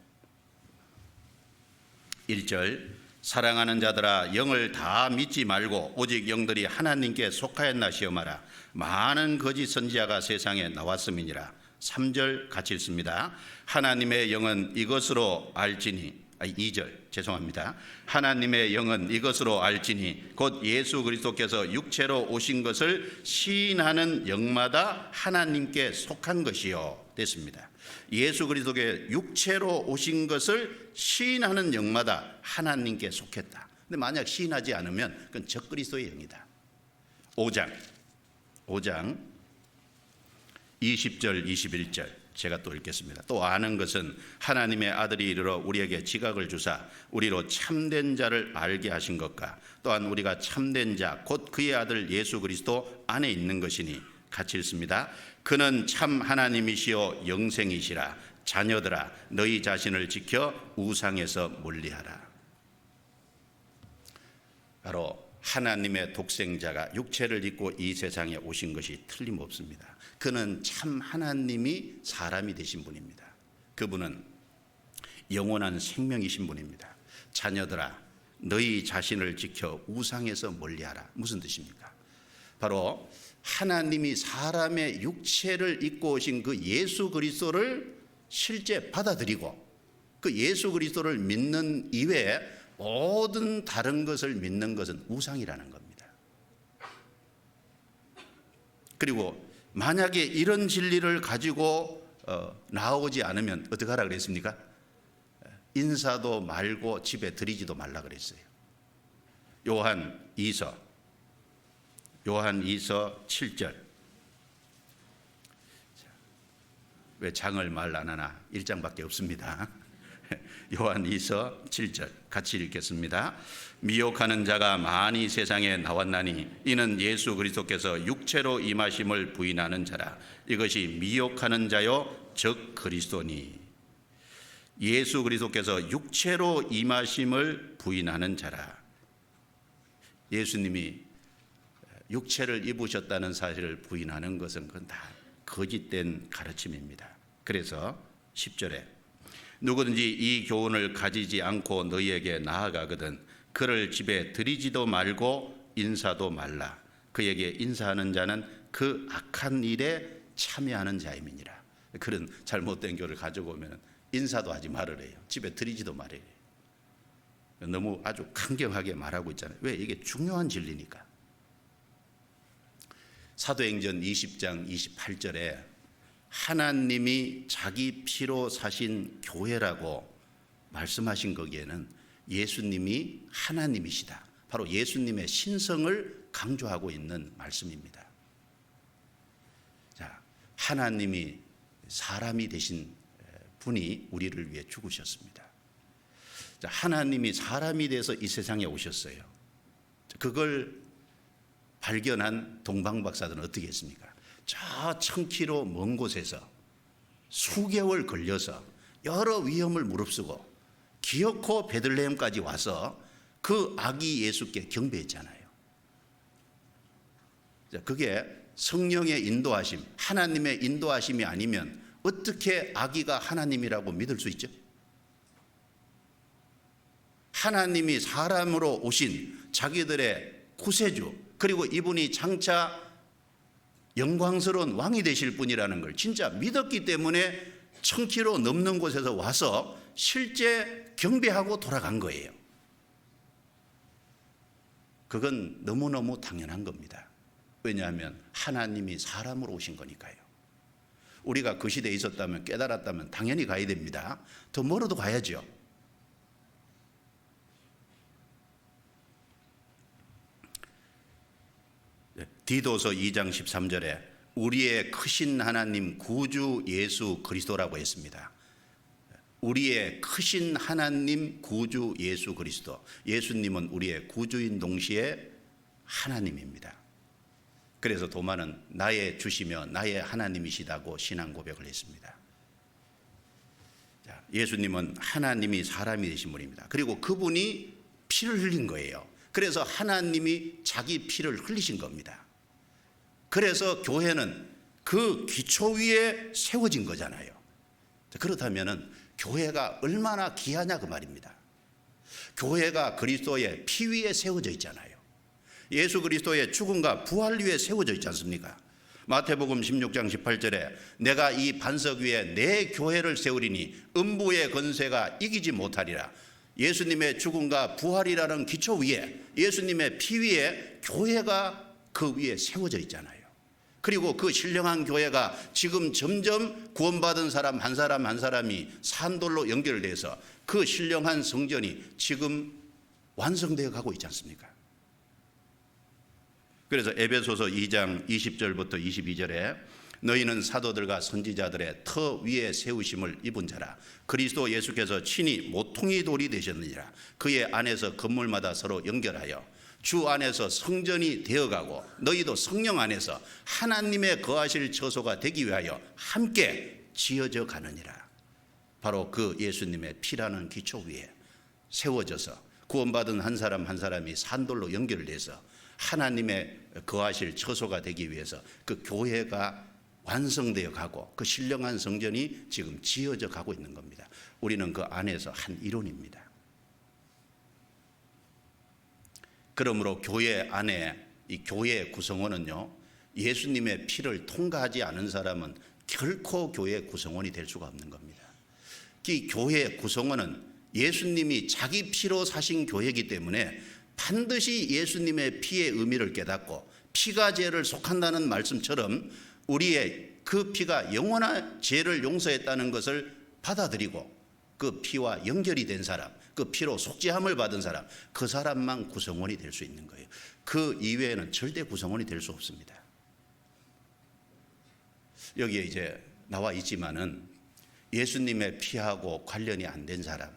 1절 사랑하는 자들아 영을 다 믿지 말고 오직 영들이 하나님께 속하였나 시험하라. 많은 거짓 선지자가 세상에 나왔음이니라. 3절 같이 읽습니다. 하나님의 영은 이것으로 알지니, 2절 죄송합니다. 하나님의 영은 이것으로 알지니 곧 예수 그리스도께서 육체로 오신 것을 시인하는 영마다 하나님께 속한 것이요 됐습니다. 예수 그리스도의 육체로 오신 것을 시인하는 영마다 하나님께 속했다. 근데 만약 시인하지 않으면 그건 적그리스도의 영이다. 5장 20절 21절 제가 또 읽겠습니다. 또 아는 것은 하나님의 아들이 이르러 우리에게 지각을 주사 우리로 참된 자를 알게 하신 것과 또한 우리가 참된 자 곧 그의 아들 예수 그리스도 안에 있는 것이니 같이 읽습니다. 그는 참 하나님이시요 영생이시라. 자녀들아 너희 자신을 지켜 우상에서 멀리하라. 바로 하나님의 독생자가 육체를 입고 이 세상에 오신 것이 틀림없습니다. 그는 참 하나님이 사람이 되신 분입니다. 그분은 영원한 생명이신 분입니다. 자녀들아 너희 자신을 지켜 우상에서 멀리하라. 무슨 뜻입니까? 바로 하나님이 사람의 육체를 입고 오신 그 예수 그리스도를 실제 받아들이고 그 예수 그리스도를 믿는 이외에 모든 다른 것을 믿는 것은 우상이라는 겁니다. 그리고 만약에 이런 진리를 가지고 나오지 않으면 어떻게 하라 그랬습니까? 인사도 말고 집에 들이지도 말라 그랬어요. 요한 2서 7절. 왜 장을 말 안 하나? 1장밖에 없습니다. 요한 2서 7절 같이 읽겠습니다. 미혹하는 자가 많이 세상에 나왔나니 이는 예수 그리스도께서 육체로 임하심을 부인하는 자라. 이것이 미혹하는 자요 즉 그리스도니. 예수 그리스도께서 육체로 임하심을 부인하는 자라. 예수님이 육체를 입으셨다는 사실을 부인하는 것은 그건 다 거짓된 가르침입니다. 그래서 10절에 누구든지 이 교훈을 가지지 않고 너희에게 나아가거든 그를 집에 들이지도 말고 인사도 말라. 그에게 인사하는 자는 그 악한 일에 참여하는 자임이니라. 그런 잘못된 교를 가지고 오면 인사도 하지 말으래요. 집에 들이지도 말아요. 너무 아주 강경하게 말하고 있잖아요. 왜? 이게 중요한 진리니까. 사도행전 20장 28절에 하나님이 자기 피로 사신 교회라고 말씀하신 거기에는 예수님이 하나님이시다. 바로 예수님의 신성을 강조하고 있는 말씀입니다. 자, 하나님이 사람이 되신 분이 우리를 위해 죽으셨습니다. 자, 하나님이 사람이 돼서 이 세상에 오셨어요. 그걸 발견한 동방박사들은 어떻게 했습니까? 저 1000km 먼 곳에서 수개월 걸려서 여러 위험을 무릅쓰고 기어코 베들레헴까지 와서 그 아기 예수께 경배했잖아요. 그게 성령의 인도하심, 하나님의 인도하심이 아니면 어떻게 아기가 하나님이라고 믿을 수 있죠? 하나님이 사람으로 오신 자기들의 구세주, 그리고 이분이 장차 영광스러운 왕이 되실 분이라는 걸 진짜 믿었기 때문에 1000km 넘는 곳에서 와서 실제 경배하고 돌아간 거예요. 그건 너무너무 당연한 겁니다. 왜냐하면 하나님이 사람으로 오신 거니까요. 우리가 그 시대에 있었다면, 깨달았다면 당연히 가야 됩니다. 더 멀어도 가야죠. 디도서 2장 13절에 우리의 크신 하나님 구주 예수 그리스도라고 했습니다. 우리의 크신 하나님 구주 예수 그리스도. 예수님은 우리의 구주인 동시에 하나님입니다. 그래서 도마는 나의 주시며 나의 하나님이시다고 신앙 고백을 했습니다. 예수님은 하나님이 사람이 되신 분입니다. 그리고 그분이 피를 흘린 거예요. 그래서 하나님이 자기 피를 흘리신 겁니다. 그래서 교회는 그 기초 위에 세워진 거잖아요. 그렇다면 교회가 얼마나 귀하냐 그 말입니다. 교회가 그리스도의 피 위에 세워져 있잖아요. 예수 그리스도의 죽음과 부활 위에 세워져 있지 않습니까? 마태복음 16장 18절에 내가 이 반석 위에 내 교회를 세우리니 음부의 권세가 이기지 못하리라. 예수님의 죽음과 부활이라는 기초 위에, 예수님의 피 위에 교회가 그 위에 세워져 있잖아요. 그리고 그 신령한 교회가 지금 점점 구원받은 사람 한 사람 한 사람이 산돌로 연결돼서 그 신령한 성전이 지금 완성되어 가고 있지 않습니까? 그래서 에베소서 2장 20절부터 22절에 너희는 사도들과 선지자들의 터 위에 세우심을 입은 자라. 그리스도 예수께서 친히 모퉁이 돌이 되셨느니라. 그의 안에서 건물마다 서로 연결하여 주 안에서 성전이 되어가고 너희도 성령 안에서 하나님의 거하실 처소가 되기 위하여 함께 지어져 가느니라. 바로 그 예수님의 피라는 기초 위에 세워져서 구원받은 한 사람 한 사람이 산돌로 연결돼서 하나님의 거하실 처소가 되기 위해서 그 교회가 완성되어 가고 그 신령한 성전이 지금 지어져 가고 있는 겁니다. 우리는 그 안에서 한 일원입니다. 그러므로 교회 안에 이 교회의 구성원은요, 예수님의 피를 통과하지 않은 사람은 결코 교회의 구성원이 될 수가 없는 겁니다. 이 교회의 구성원은 예수님이 자기 피로 사신 교회이기 때문에 반드시 예수님의 피의 의미를 깨닫고 피가 죄를 속한다는 말씀처럼 우리의 그 피가 영원한 죄를 용서했다는 것을 받아들이고 그 피와 연결이 된 사람, 그 피로 속죄함을 받은 사람, 그 사람만 구성원이 될 수 있는 거예요. 그 이외에는 절대 구성원이 될 수 없습니다. 여기에 이제 나와 있지만은 예수님의 피하고 관련이 안 된 사람,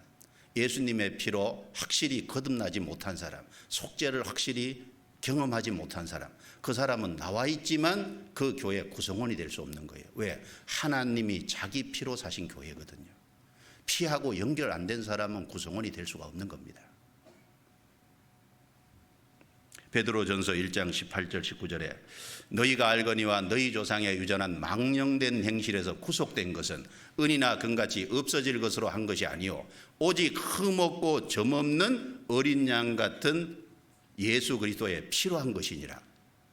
예수님의 피로 확실히 거듭나지 못한 사람, 속죄를 확실히 경험하지 못한 사람, 그 사람은 나와 있지만 그 교회 구성원이 될 수 없는 거예요. 왜? 하나님이 자기 피로 사신 교회거든요. 피하고 연결 안 된 사람은 구성원이 될 수가 없는 겁니다. 베드로전서 1장 18절 19절에 너희가 알거니와 너희 조상의 유전한 망령된 행실에서 구속된 것은 은이나 금같이 없어질 것으로 한 것이 아니요 오직 흠없고 점없는 어린 양 같은 예수 그리스도의 피로 한 것이니라.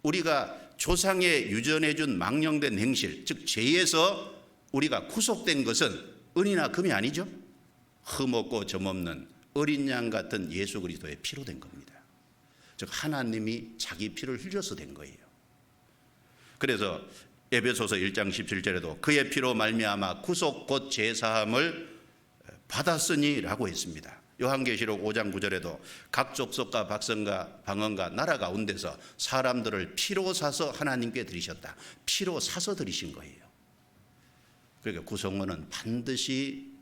우리가 조상의 유전해 준 망령된 행실, 즉 죄에서 우리가 구속된 것은 은이나 금이 아니죠. 흠없고 점없는 어린 양 같은 예수 그리스도의 피로 된 겁니다. 즉 하나님이 자기 피를 흘려서 된 거예요. 그래서 에베소서 1장 17절에도 그의 피로 말미암아 구속 곧 제사함을 받았으니라고 했습니다. 요한계시록 5장 9절에도 각 족속과 박성과 방언과 나라 가운데서 사람들을 피로 사서 하나님께 드리셨다. 피로 사서 드리신 거예요. 그러니까 구성원은 반드시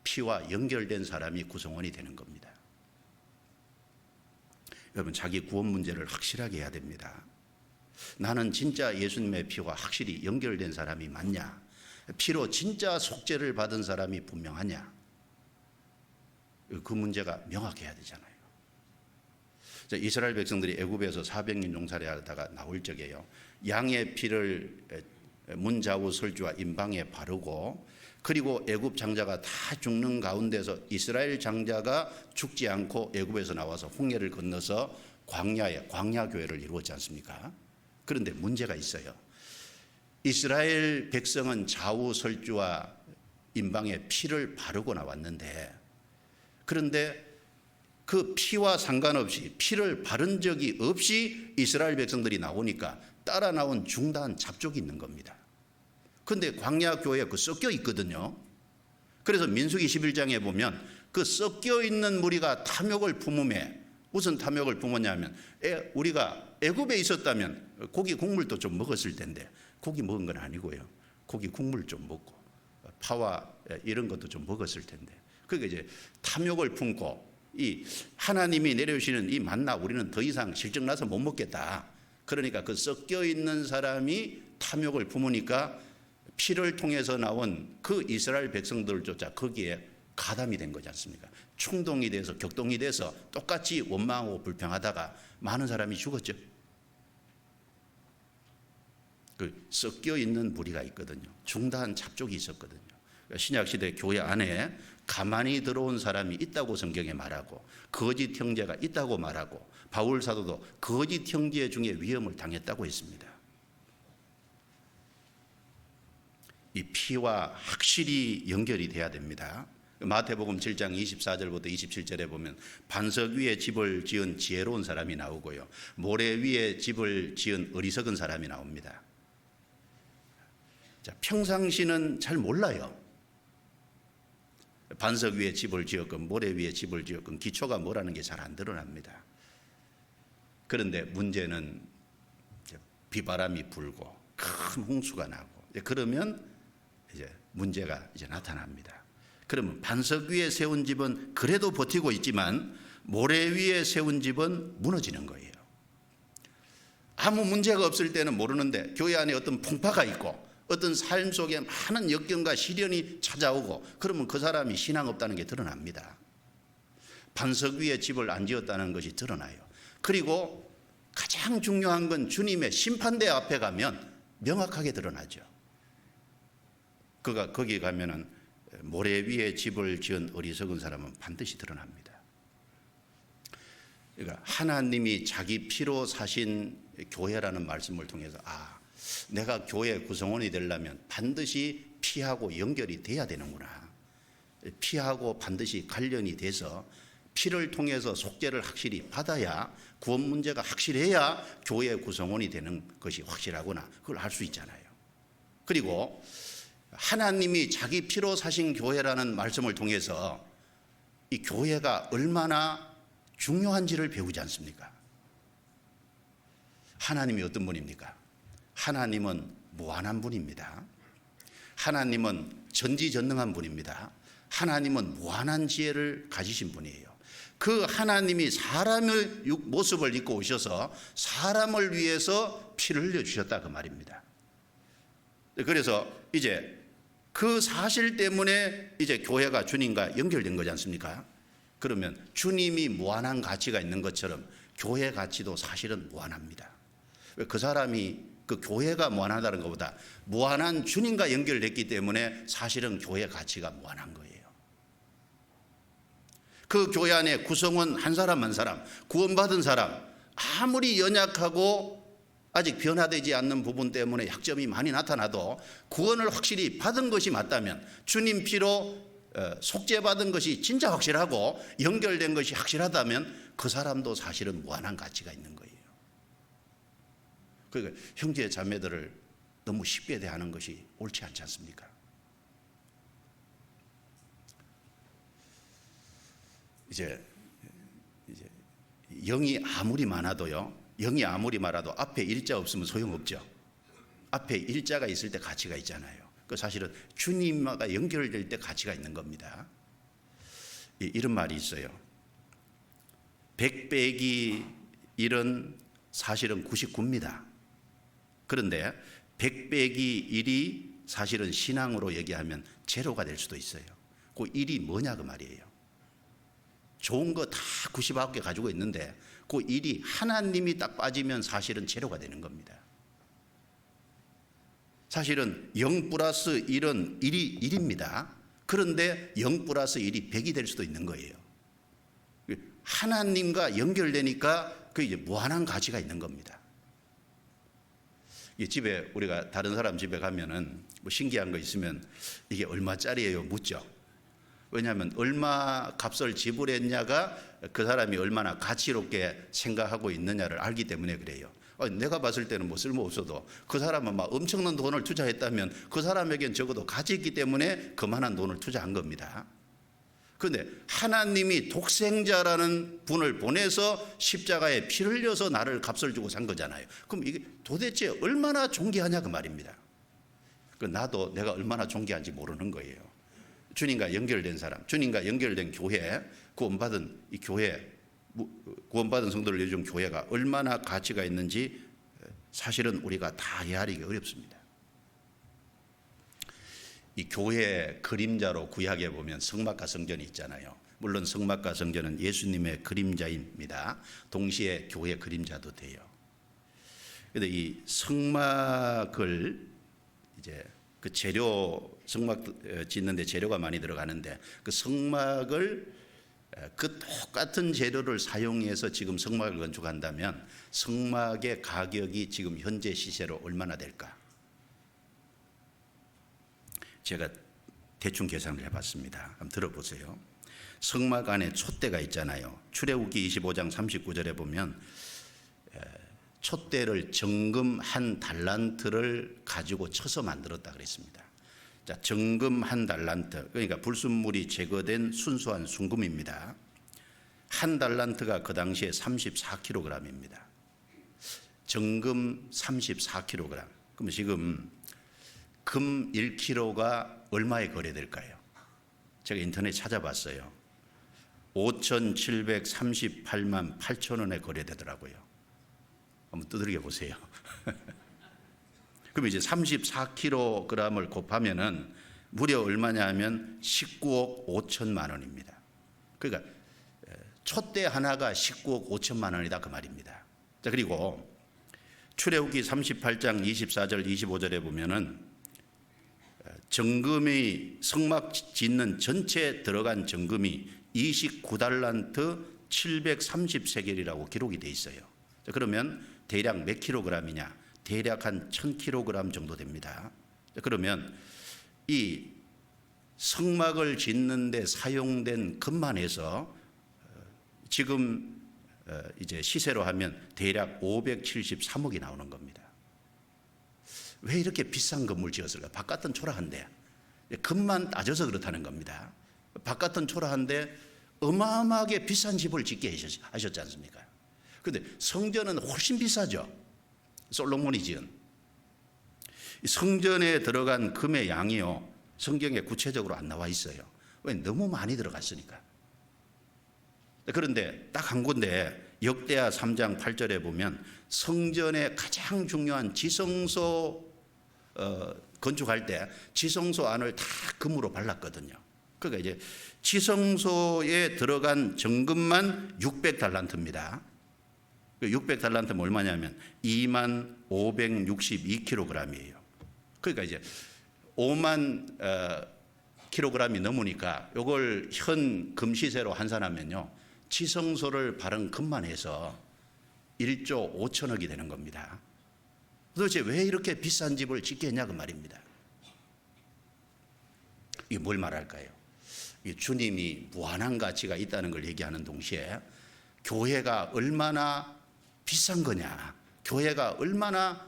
피와 연결된 사람이 구성원이 되는 겁니다. 여러분, 자기 구원 문제를 확실하게 해야 됩니다. 나는 진짜 예수님의 피와 확실히 연결된 사람이 맞냐? 피로 진짜 속죄를 받은 사람이 분명하냐? 그 문제가 명확해야 되잖아요. 이스라엘 백성들이 애굽에서 400년 종살이하다가 나올 적에요, 양의 피를 문좌우 설주와 임방에 바르고, 그리고 애굽 장자가 다 죽는 가운데서 이스라엘 장자가 죽지 않고 애굽에서 나와서 홍해를 건너서 광야에 광야교회를 이루었지 않습니까? 그런데 문제가 있어요. 이스라엘 백성은 좌우 설주와 임방에 피를 바르고 나왔는데, 그런데 그 피와 상관없이 피를 바른 적이 없이 이스라엘 백성들이 나오니까 따라 나온 중다한 잡족이 있는 겁니다. 그런데 광야교회에 그 섞여 있거든요. 그래서 민수기 11장에 보면 그 섞여 있는 무리가 탐욕을 품음에, 무슨 탐욕을 품었냐면 우리가 애굽에 있었다면 고기 국물도 좀 먹었을 텐데 고기 먹은 건 아니고요, 고기 국물 좀 먹고 파와 이런 것도 좀 먹었을 텐데, 그러니까 이제 탐욕을 품고 이 하나님이 내려주시는 이 만나 우리는 더 이상 실증나서 못 먹겠다. 그러니까 그 섞여 있는 사람이 탐욕을 품으니까 피를 통해서 나온 그 이스라엘 백성들조차 거기에 가담이 된 거지 않습니까? 충동이 돼서 격동이 돼서 똑같이 원망하고 불평하다가 많은 사람이 죽었죠. 그 섞여 있는 무리가 있거든요. 중다한 잡족이 있었거든요. 신약시대 교회 안에 가만히 들어온 사람이 있다고 성경에 말하고 거짓 형제가 있다고 말하고 바울 사도도 거짓 형제 중에 위험을 당했다고 했습니다. 이 피와 확실히 연결이 돼야 됩니다. 마태복음 7장 24절부터 27절에 보면 반석 위에 집을 지은 지혜로운 사람이 나오고요, 모래 위에 집을 지은 어리석은 사람이 나옵니다. 자, 평상시는 잘 몰라요. 반석 위에 집을 지었건 모래 위에 집을 지었건 기초가 뭐라는 게 잘 안 드러납니다. 그런데 문제는 비바람이 불고 큰 홍수가 나고 그러면 이제 문제가 이제 나타납니다. 그러면 반석 위에 세운 집은 그래도 버티고 있지만 모래 위에 세운 집은 무너지는 거예요. 아무 문제가 없을 때는 모르는데 교회 안에 어떤 풍파가 있고 어떤 삶 속에 많은 역경과 시련이 찾아오고 그러면 그 사람이 신앙 없다는 게 드러납니다. 반석 위에 집을 안 지었다는 것이 드러나요. 그리고 가장 중요한 건 주님의 심판대 앞에 가면 명확하게 드러나죠. 그가 거기 가면은 모래 위에 집을 지은 어리석은 사람은 반드시 드러납니다. 그러니까 하나님이 자기 피로 사신 교회라는 말씀을 통해서 내가 교회 구성원이 되려면 반드시 피하고 연결이 돼야 되는구나. 피하고 반드시 관련이 돼서 피를 통해서 속죄를 확실히 받아야, 구원 문제가 확실해야 교회 구성원이 되는 것이 확실하구나. 그걸 알 수 있잖아요. 그리고 하나님이 자기 피로 사신 교회라는 말씀을 통해서 이 교회가 얼마나 중요한지를 배우지 않습니까? 하나님이 어떤 분입니까? 하나님은 무한한 분입니다. 하나님은 전지전능한 분입니다. 하나님은 무한한 지혜를 가지신 분이에요. 그 하나님이 사람의 모습을 입고 오셔서 사람을 위해서 피를 흘려주셨다 그 말입니다. 그래서 이제 그 사실 때문에 이제 교회가 주님과 연결된 거지 않습니까? 그러면 주님이 무한한 가치가 있는 것처럼 교회 가치도 사실은 무한합니다. 그 사람이, 그 교회가 무한하다는 것보다 무한한 주님과 연결됐기 때문에 사실은 교회 가치가 무한한 거예요. 그 교회 안에 구성원 한 사람 한 사람, 구원받은 사람, 아무리 연약하고 아직 변화되지 않는 부분 때문에 약점이 많이 나타나도 구원을 확실히 받은 것이 맞다면, 주님 피로 속죄받은 것이 진짜 확실하고 연결된 것이 확실하다면 그 사람도 사실은 무한한 가치가 있는 거예요. 그러니까 형제 자매들을 너무 쉽게 대하는 것이 옳지 않지 않습니까? 이제 영이 아무리 많아도요, 영이 아무리 많아도 앞에 일자 없으면 소용없죠. 앞에 일자가 있을 때 가치가 있잖아요. 그 사실은 주님과 연결될 때 가치가 있는 겁니다. 이런 말이 있어요. 100 빼기 1은 사실은 99입니다. 그런데 100 빼기 1이 사실은 신앙으로 얘기하면 제로가 될 수도 있어요. 그 1이 뭐냐 그 말이에요. 좋은 거 다 99개 가지고 있는데 그 1이 하나님이 딱 빠지면 사실은 제로가 되는 겁니다. 사실은 0 플러스 1은 1입니다. 그런데 0 플러스 1이 100이 될 수도 있는 거예요. 하나님과 연결되니까 그 이제 무한한 가치가 있는 겁니다. 집에, 우리가 다른 사람 집에 가면은 뭐 신기한 거 있으면 이게 얼마짜리예요 묻죠. 왜냐하면 얼마 값을 지불했냐가 그 사람이 얼마나 가치롭게 생각하고 있느냐를 알기 때문에 그래요. 내가 봤을 때는 뭐 쓸모없어도 그 사람은 막 엄청난 돈을 투자했다면 그 사람에겐 적어도 가치 있기 때문에 그만한 돈을 투자한 겁니다. 그런데 하나님이 독생자라는 분을 보내서 십자가에 피를 흘려서 나를 값을 주고 산 거잖아요. 그럼 이게 도대체 얼마나 존귀하냐 그 말입니다. 나도 내가 얼마나 존귀한지 모르는 거예요. 주님과 연결된 사람, 주님과 연결된 교회, 구원받은 이 교회, 구원받은 성도를 이루는 교회가 얼마나 가치가 있는지 사실은 우리가 다 헤아리기 어렵습니다. 이 교회의 그림자로 구약에 보면 성막과 성전이 있잖아요. 물론 성막과 성전은 예수님의 그림자입니다. 동시에 교회 그림자도 돼요. 그런데 이 성막을 이제 그 재료, 성막 짓는데 재료가 많이 들어가는데 그 성막을 그 똑같은 재료를 사용해서 지금 성막을 건축한다면 성막의 가격이 지금 현재 시세로 얼마나 될까? 제가 대충 계산을 해봤습니다. 한번 들어보세요. 성막 안에 촛대가 있잖아요. 출애굽기 25장 39절에 보면 촛대를 정금 1 달란트를 가지고 쳐서 만들었다 그랬습니다. 자, 정금 1 달란트, 그러니까 불순물이 제거된 순수한 순금입니다. 1 달란트가 그 당시에 34kg입니다. 정금 34kg. 그럼 지금 금 1kg가 얼마에 거래될까요? 제가 인터넷 찾아봤어요. 5,738만 8천 원에 거래되더라고요. 한번 두드려 보세요. 그럼 이제 34kg을 곱하면은 무려 얼마냐 하면 19억 5천만 원입니다. 그러니까 촛대 하나가 19억 5천만 원이다 그 말입니다. 자, 그리고 출애굽기 38장 24절 25절에 보면은 정금이 성막 짓는 전체 들어간 정금이 29달란트 730세겔이라고 기록이 돼 있어요. 그러면 대략 몇 킬로그램이냐? 대략 한 1000kg 정도 됩니다. 그러면 이 성막을 짓는 데 사용된 금만 해서 지금 이제 시세로 하면 대략 573억이 나오는 겁니다. 왜 이렇게 비싼 건물 지었을까? 바깥은 초라한데 금만 따져서 그렇다는 겁니다. 바깥은 초라한데 어마어마하게 비싼 집을 짓게 하셨지 않습니까? 그런데 성전은 훨씬 비싸죠. 솔로몬이 지은 성전에 들어간 금의 양이요, 성경에 구체적으로 안 나와 있어요. 왜? 너무 많이 들어갔으니까. 그런데 딱 한 군데 역대하 3장 8절에 보면 성전의 가장 중요한 지성소 건축할 때 지성소 안을 다 금으로 발랐거든요. 그러니까 이제 지성소에 들어간 정금만 600달란트입니다. 600달란트면 얼마냐면 2562kg이에요. 그러니까 이제 5만 킬로그램이 넘으니까 이걸 현 금시세로 환산하면요, 지성소를 바른 금만 해서 1조 5천억이 되는 겁니다. 도대체 왜 이렇게 비싼 집을 짓겠냐 그 말입니다. 이게 뭘 말할까요? 주님이 무한한 가치가 있다는 걸 얘기하는 동시에 교회가 얼마나 비싼 거냐, 교회가 얼마나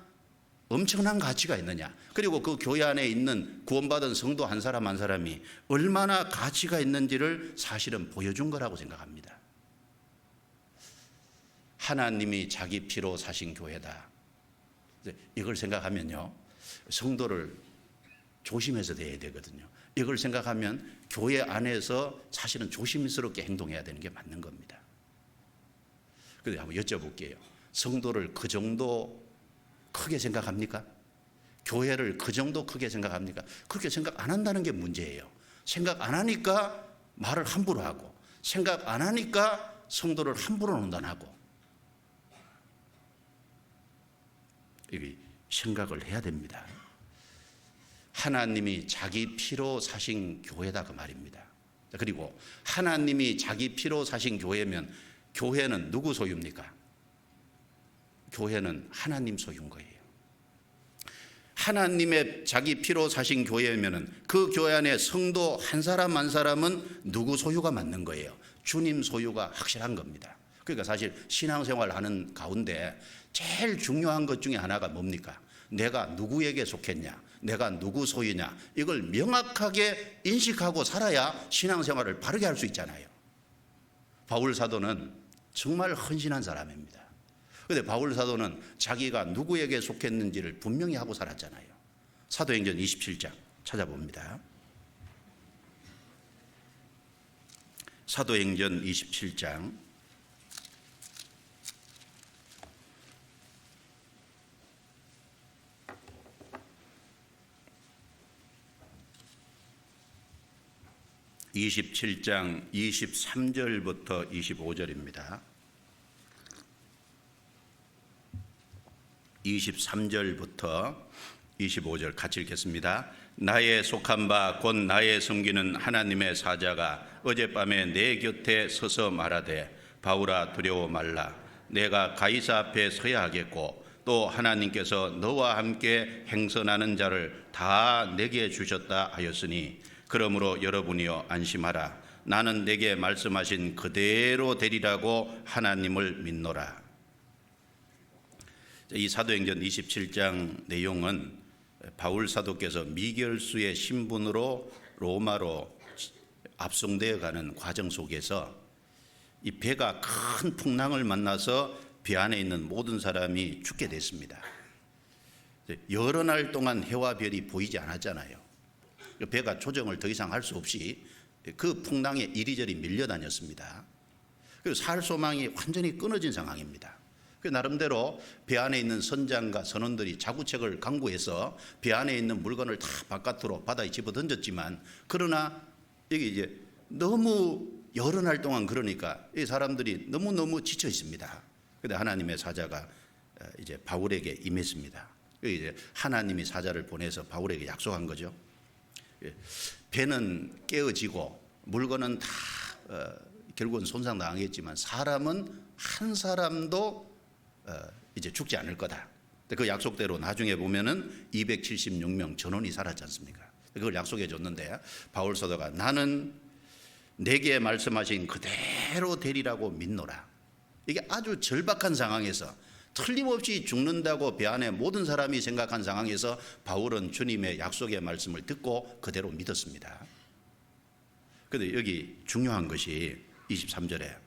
엄청난 가치가 있느냐, 그리고 그 교회 안에 있는 구원받은 성도 한 사람 한 사람이 얼마나 가치가 있는지를 사실은 보여준 거라고 생각합니다. 하나님이 자기 피로 사신 교회다. 이걸 생각하면요, 성도를 조심해서 대해야 되거든요. 이걸 생각하면 교회 안에서 사실은 조심스럽게 행동해야 되는 게 맞는 겁니다. 그런데 한번 여쭤볼게요. 성도를 그 정도 크게 생각합니까? 교회를 그 정도 크게 생각합니까? 그렇게 생각 안 한다는 게 문제예요. 생각 안 하니까 말을 함부로 하고, 생각 안 하니까 성도를 함부로 논단하고. 이게 생각을 해야 됩니다. 하나님이 자기 피로 사신 교회다 그 말입니다. 그리고 하나님이 자기 피로 사신 교회면 교회는 누구 소유입니까? 교회는 하나님 소유인 거예요. 하나님의 자기 피로 사신 교회면 그 교회 안에 성도 한 사람 한 사람은 누구 소유가 맞는 거예요? 주님 소유가 확실한 겁니다. 그러니까 사실 신앙생활 하는 가운데 제일 중요한 것 중에 하나가 뭡니까? 내가 누구에게 속했냐, 내가 누구 소유냐, 이걸 명확하게 인식하고 살아야 신앙생활을 바르게 할 수 있잖아요. 바울 사도는 정말 헌신한 사람입니다. 그런데 바울 사도는 자기가 누구에게 속했는지를 분명히 하고 살았잖아요. 사도행전 27장 찾아봅니다. 사도행전 27장 27장 23절부터 25절입니다. 23절부터 25절 같이 읽겠습니다. 나의 속한 바 곧 나의 섬기는 하나님의 사자가 어젯밤에 내 곁에 서서 말하되 바울아 두려워 말라. 내가 가이사 앞에 서야 하겠고 또 하나님께서 너와 함께 행선하는 자를 다 내게 주셨다 하였으니 그러므로 여러분이여 안심하라. 나는 내게 말씀하신 그대로 되리라고 하나님을 믿노라. 이 사도행전 27장 내용은 바울 사도께서 미결수의 신분으로 로마로 압송되어 가는 과정 속에서 이 배가 큰 풍랑을 만나서 배 안에 있는 모든 사람이 죽게 됐습니다. 여러 날 동안 해와 별이 보이지 않았잖아요. 배가 조정을 더 이상 할 수 없이 그 풍랑에 이리저리 밀려다녔습니다. 그리고 살 소망이 완전히 끊어진 상황입니다. 그 나름대로 배 안에 있는 선장과 선원들이 자구책을 강구해서 배 안에 있는 물건을 다 바깥으로 바다에 집어 던졌지만, 그러나 여기 이제 너무 여러 날 동안 그러니까 이 사람들이 너무너무 지쳐 있습니다. 그런데 하나님의 사자가 이제 바울에게 임했습니다. 이제 하나님이 사자를 보내서 바울에게 약속한 거죠. 배는 깨어지고 물건은 다 결국은 손상당하겠지만 사람은 한 사람도 이제 죽지 않을 거다. 그 약속대로 나중에 보면은 276명 전원이 살았지 않습니까? 그걸 약속해 줬는데 바울 사도가 나는 내게 말씀하신 그대로 되리라고 믿노라. 이게 아주 절박한 상황에서 틀림없이 죽는다고 배 안에 모든 사람이 생각한 상황에서 바울은 주님의 약속의 말씀을 듣고 그대로 믿었습니다. 그런데 여기 중요한 것이 23절에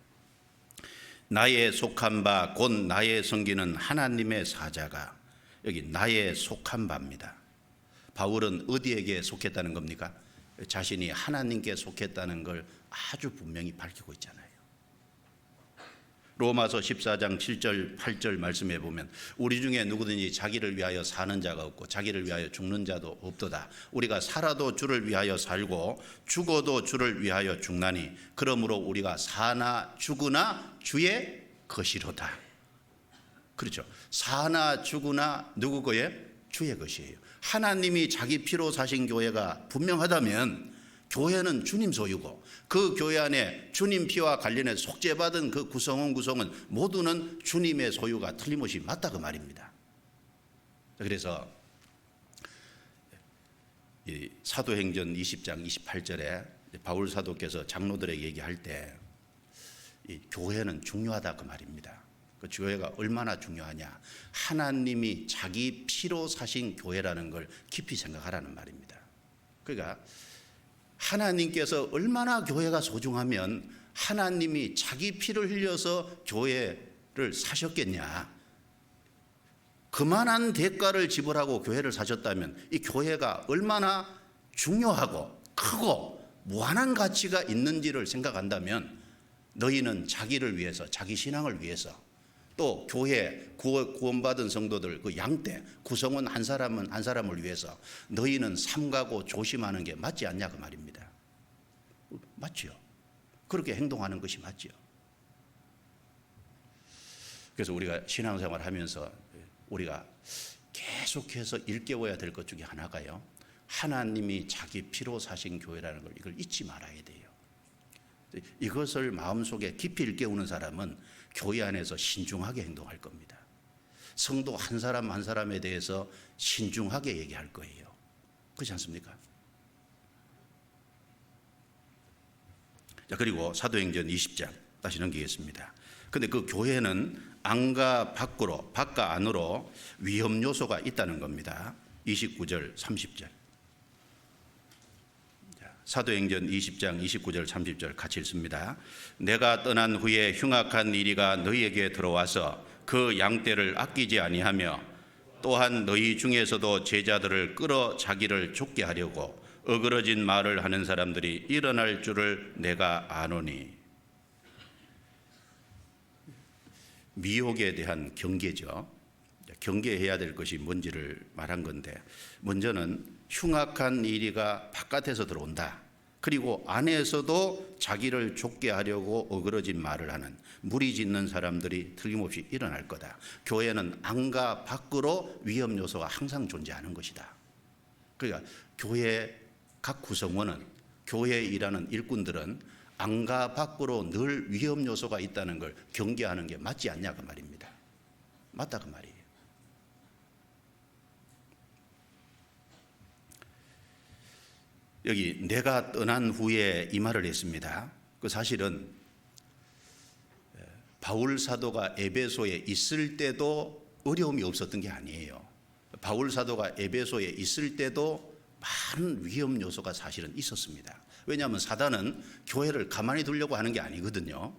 나의 속한 바 곧 나의 섬기는 하나님의 사자가, 여기 나의 속한 바입니다. 바울은 어디에게 속했다는 겁니까? 자신이 하나님께 속했다는 걸 아주 분명히 밝히고 있잖아요. 로마서 14장 7절 8절 말씀에 보면 우리 중에 누구든지 자기를 위하여 사는 자가 없고 자기를 위하여 죽는 자도 없도다. 우리가 살아도 주를 위하여 살고 죽어도 주를 위하여 죽나니 그러므로 우리가 사나 죽으나 주의 것이로다. 그렇죠. 사나 죽으나 누구 거예요? 주의 것이에요. 하나님이 자기 피로 사신 교회가 분명하다면 교회는 주님 소유고 그 교회 안에 주님 피와 관련해 속죄받은 그 구성원 구성은 모두는 주님의 소유가 틀림없이 맞다 그 말입니다. 그래서 이 사도행전 20장 28절에 바울 사도께서 장로들에게 얘기할 때 이 교회는 중요하다 그 말입니다. 그 교회가 얼마나 중요하냐, 하나님이 자기 피로 사신 교회라는 걸 깊이 생각하라는 말입니다. 그러니까 하나님께서 얼마나 교회가 소중하면 하나님이 자기 피를 흘려서 교회를 사셨겠냐. 그만한 대가를 지불하고 교회를 사셨다면 이 교회가 얼마나 중요하고 크고 무한한 가치가 있는지를 생각한다면 너희는 자기를 위해서, 자기 신앙을 위해서, 또 교회 구원받은 성도들 그 양떼 구성원 한 사람을 위해서 너희는 삼가고 조심하는 게 맞지 않냐 그 말입니다. 맞지요. 그렇게 행동하는 것이 맞지요. 그래서 우리가 신앙생활 하면서 우리가 계속해서 일깨워야 될 것 중에 하나가요, 하나님이 자기 피로 사신 교회라는 걸 이걸 잊지 말아야 돼요. 이것을 마음속에 깊이 일깨우는 사람은 교회 안에서 신중하게 행동할 겁니다. 성도 한 사람 한 사람에 대해서 신중하게 얘기할 거예요. 그렇지 않습니까? 자, 그리고 사도행전 20장 다시 넘기겠습니다. 근데 그 교회는 안과 밖으로, 밖과 안으로 위험 요소가 있다는 겁니다. 29절 30절. 사도행전 20장 29절 30절 같이 읽습니다. 내가 떠난 후에 흉악한 이리가 너희에게 들어와서 그 양떼를 아끼지 아니하며 또한 너희 중에서도 제자들을 끌어 자기를 쫓게 하려고 어그러진 말을 하는 사람들이 일어날 줄을 내가 아노니. 미혹에 대한 경계죠. 경계해야 될 것이 뭔지를 말한 건데, 먼저는 흉악한 이리가 바깥에서 들어온다. 그리고 안에서도 자기를 좁게 하려고 어그러진 말을 하는 무리짓는 사람들이 틀림없이 일어날 거다. 교회는 안과 밖으로 위험 요소가 항상 존재하는 것이다. 그러니까 교회 각 구성원은, 교회에 일하는 일꾼들은 안과 밖으로 늘 위험 요소가 있다는 걸 경계하는 게 맞지 않냐 그 말입니다. 맞다 그 말이에요. 여기 내가 떠난 후에 이 말을 했습니다. 그 사실은 바울 사도가 에베소에 있을 때도 어려움이 없었던 게 아니에요. 바울 사도가 에베소에 있을 때도 많은 위험 요소가 사실은 있었습니다. 왜냐하면 사단은 교회를 가만히 두려고 하는 게 아니거든요.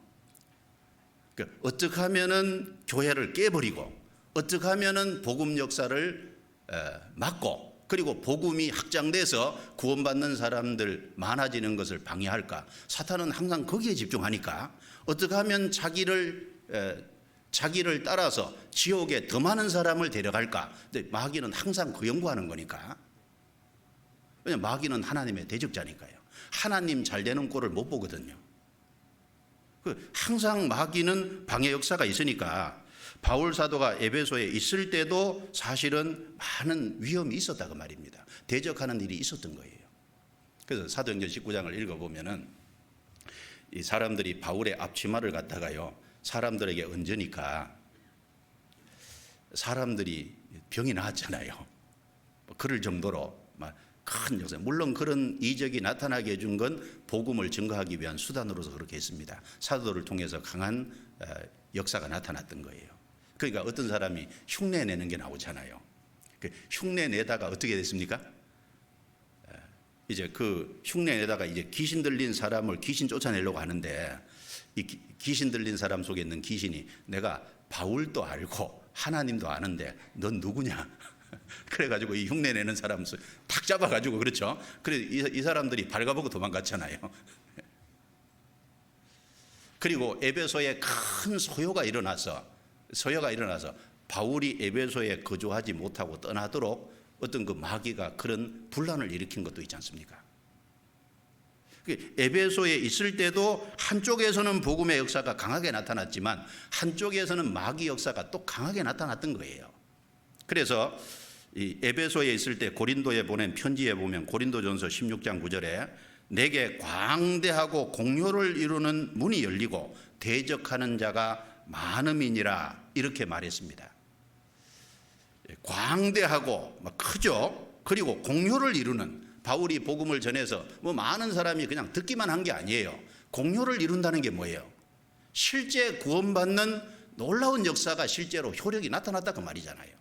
어떻게 하면은 교회를 깨버리고, 어떻게 하면은 복음 역사를 막고, 그리고 복음이 확장돼서 구원받는 사람들 많아지는 것을 방해할까? 사탄은 항상 거기에 집중하니까 어떻게 하면 자기를 따라서 지옥에 더 많은 사람을 데려갈까? 근데 마귀는 항상 그 연구하는 거니까. 왜냐하면 마귀는 하나님의 대적자니까요. 하나님 잘 되는 꼴을 못 보거든요. 항상 마귀는 방해 역사가 있으니까 바울 사도가 에베소에 있을 때도 사실은 많은 위험이 있었다고 말입니다. 대적하는 일이 있었던 거예요. 그래서 사도행전 19장을 읽어보면은 이 사람들이 바울의 앞치마를 갖다가요 사람들에게 얹으니까 사람들이 병이 나았잖아요. 그럴 정도로 큰 역사. 물론 그런 이적이 나타나게 해준 건 복음을 증거하기 위한 수단으로서 그렇게 했습니다. 사도를 통해서 강한 역사가 나타났던 거예요. 그러니까 어떤 사람이 흉내 내는 게 나오잖아요. 그 흉내 내다가 어떻게 됐습니까? 이제 그 흉내 내다가 이제 귀신 들린 사람을 귀신 쫓아내려고 하는데 이 귀신 들린 사람 속에 있는 귀신이 내가 바울도 알고 하나님도 아는데 넌 누구냐? 그래가지고 이 흉내 내는 사람 탁 잡아가지고 그렇죠. 그래 이 사람들이 발가보고 도망갔잖아요. 그리고 에베소에 큰 소요가 일어나서 바울이 에베소에 거주하지 못하고 떠나도록 어떤 그 마귀가 그런 분란을 일으킨 것도 있지 않습니까? 에베소에 있을 때도 한쪽에서는 복음의 역사가 강하게 나타났지만 한쪽에서는 마귀 역사가 또 강하게 나타났던 거예요. 그래서 이 에베소에 있을 때 고린도에 보낸 편지에 보면 고린도전서 16장 9절에 내게 광대하고 공효를 이루는 문이 열리고 대적하는 자가 많음이니라 이렇게 말했습니다. 광대하고 크죠. 그리고 공효를 이루는, 바울이 복음을 전해서 많은 사람이 그냥 듣기만 한 게 아니에요. 공효를 이룬다는 게 뭐예요? 실제 구원받는 놀라운 역사가 실제로 효력이 나타났다 그 말이잖아요.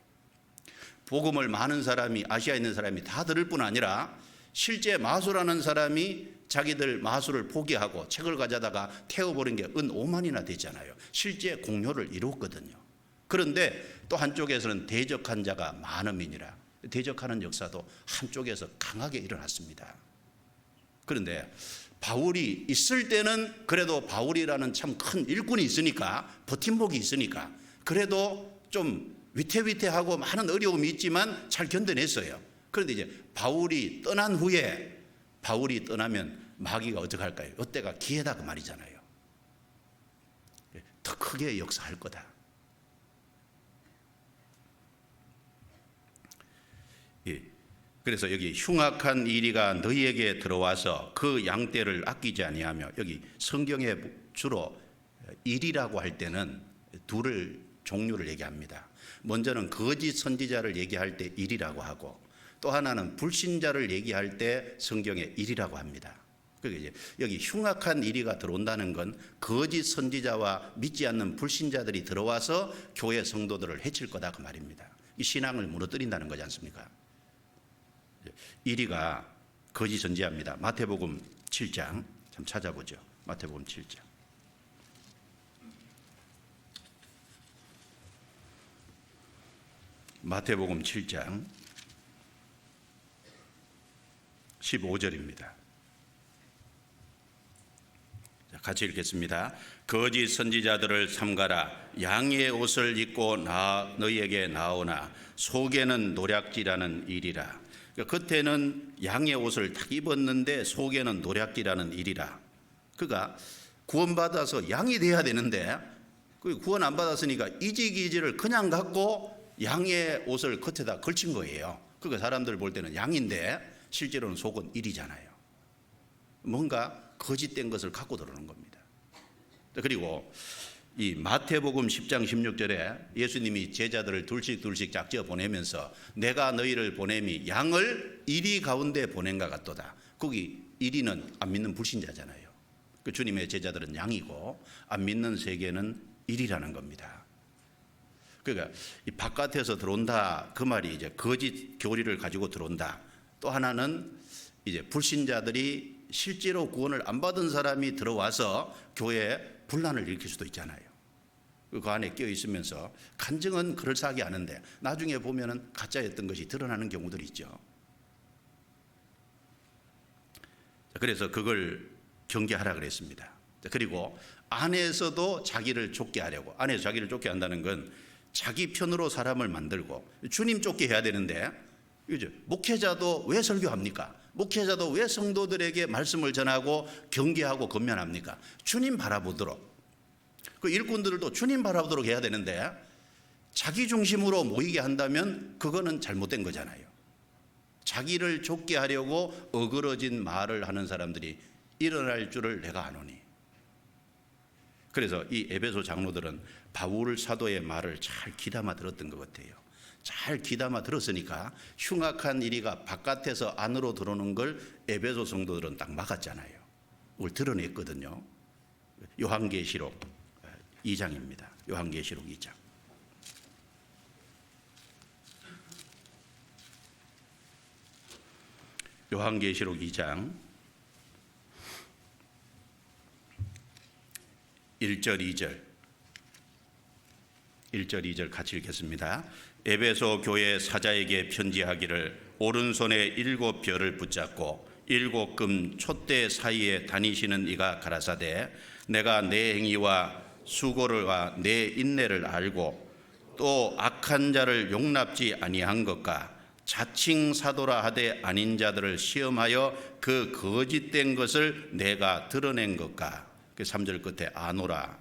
복음을 많은 사람이, 아시아에 있는 사람이 다 들을 뿐 아니라 실제 마술하는 사람이 자기들 마술을 포기하고 책을 가져다가 태워버린 게 5만이나 되잖아요. 실제 공효를 이루었거든요. 그런데 또 한쪽에서는 대적한 자가 많음이니라. 대적하는 역사도 한쪽에서 강하게 일어났습니다. 그런데 바울이 있을 때는 그래도 바울이라는 참 큰 일꾼이 있으니까, 버팀목이 있으니까 그래도 좀 위태위태하고 많은 어려움이 있지만 잘 견뎌냈어요. 그런데 이제 바울이 떠난 후에, 바울이 떠나면 마귀가 어떻게 할까요? 이때가 기회다 그 말이잖아요. 더 크게 역사할 거다. 그래서 여기 흉악한 이리가 너희에게 들어와서 그 양떼를 아끼지 아니하며, 여기 성경에 주로 일이라고 할 때는 종류를 얘기합니다. 먼저는 거짓 선지자를 얘기할 때 일이라고 하고, 또 하나는 불신자를 얘기할 때 성경에 일이라고 합니다. 그러니까 이제 여기 흉악한 이리가 들어온다는 건 거짓 선지자와 믿지 않는 불신자들이 들어와서 교회 성도들을 해칠 거다 그 말입니다. 이 신앙을 무너뜨린다는 거지 않습니까? 이리가 거짓 선지자입니다. 마태복음 7장 참 찾아보죠. 마태복음 7장. 마태복음 7장 15절입니다. 같이 읽겠습니다. 거짓 선지자들을 삼가라. 양의 옷을 입고 너희에게 나오나 속에는 노략질하는 일이라. 겉에는 양의 옷을 딱 입었는데 속에는 노략질하는 일이라. 그가 구원받아서 양이 돼야 되는데 구원 안 받았으니까 이지기지를 그냥 갖고 양의 옷을 겉에다 걸친 거예요. 그러니까 사람들 볼 때는 양인데 실제로는 속은 일이잖아요. 뭔가 거짓된 것을 갖고 들어오는 겁니다. 그리고 이 마태복음 10장 16절에 예수님이 제자들을 둘씩 짝지어 보내면서 내가 너희를 보냄이 양을 이리 가운데 보낸가 같도다. 거기 이리는 안 믿는 불신자잖아요. 그 주님의 제자들은 양이고 안 믿는 세계는 일이라는 겁니다. 그러니까 이 바깥에서 들어온다 그 말이 이제 거짓 교리를 가지고 들어온다. 또 하나는 이제 불신자들이 실제로 구원을 안 받은 사람이 들어와서 교회에 분란을 일으킬 수도 있잖아요. 그 안에 끼어 있으면서 간증은 그럴싸하게 하는데 나중에 보면은 가짜였던 것이 드러나는 경우들이 있죠. 그래서 그걸 경계하라 그랬습니다. 그리고 안에서도 자기를 쫓게 하려고, 안에서 자기를 쫓게 한다는 건 자기 편으로 사람을 만들고 주님 쫓게 해야 되는데, 목회자도 왜 설교합니까? 목회자도 왜 성도들에게 말씀을 전하고 경계하고 권면합니까? 주님 바라보도록, 그 일꾼들도 주님 바라보도록 해야 되는데 자기 중심으로 모이게 한다면 그거는 잘못된 거잖아요. 자기를 좁게 하려고 어그러진 말을 하는 사람들이 일어날 줄을 내가 아노니. 그래서 이 에베소 장로들은 바울 사도의 말을 잘 귀담아 들었던 것 같아요. 잘 귀담아 들었으니까 흉악한 이리가 바깥에서 안으로 들어오는 걸 에베소 성도들은 딱 막았잖아요. 그걸 드러냈거든요. 요한계시록 2장입니다. 요한계시록 2장. 요한계시록 2장 1절 2절 같이 읽겠습니다. 에베소 교회 사자에게 편지하기를 오른손에 7별을 붙잡고 7금 촛대 사이에 다니시는 이가 가라사대 내가 내 행위와 수고를와 내 인내를 알고 또 악한 자를 용납지 아니한 것과 자칭 사도라 하되 아닌 자들을 시험하여 그 거짓된 것을 내가 드러낸 것과 그 3절 끝에 아노라.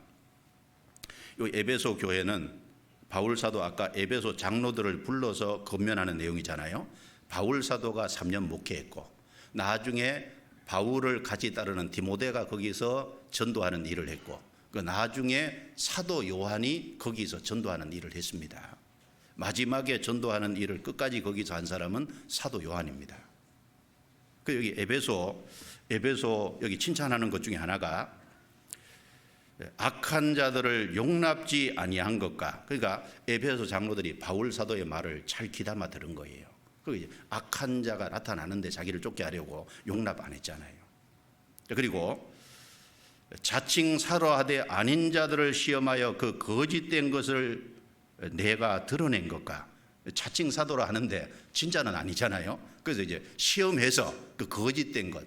이 에베소 교회는 바울 사도 아까 에베소 장로들을 불러서 건면하는 내용이잖아요. 바울 사도가 3년 목회했고 나중에 바울을 같이 따르는 디모데가 거기서 전도하는 일을 했고 그 나중에 사도 요한이 거기서 전도하는 일을 했습니다. 마지막에 전도하는 일을 끝까지 거기서 한 사람은 사도 요한입니다. 그 여기 에베소 여기 칭찬하는 것 중에 하나가 악한 자들을 용납지 아니한 것과 그러니까 에베소 장로들이 바울 사도의 말을 잘 귀담아 들은 거예요. 그 악한 자가 나타나는데 자기를 쫓게 하려고 용납 안 했잖아요. 그리고 자칭 사로하되 아닌 자들을 시험하여 그 거짓된 것을 내가 드러낸 것과 자칭 사도라 하는데 진짜는 아니잖아요. 그래서 이제 시험해서 그 거짓된 것,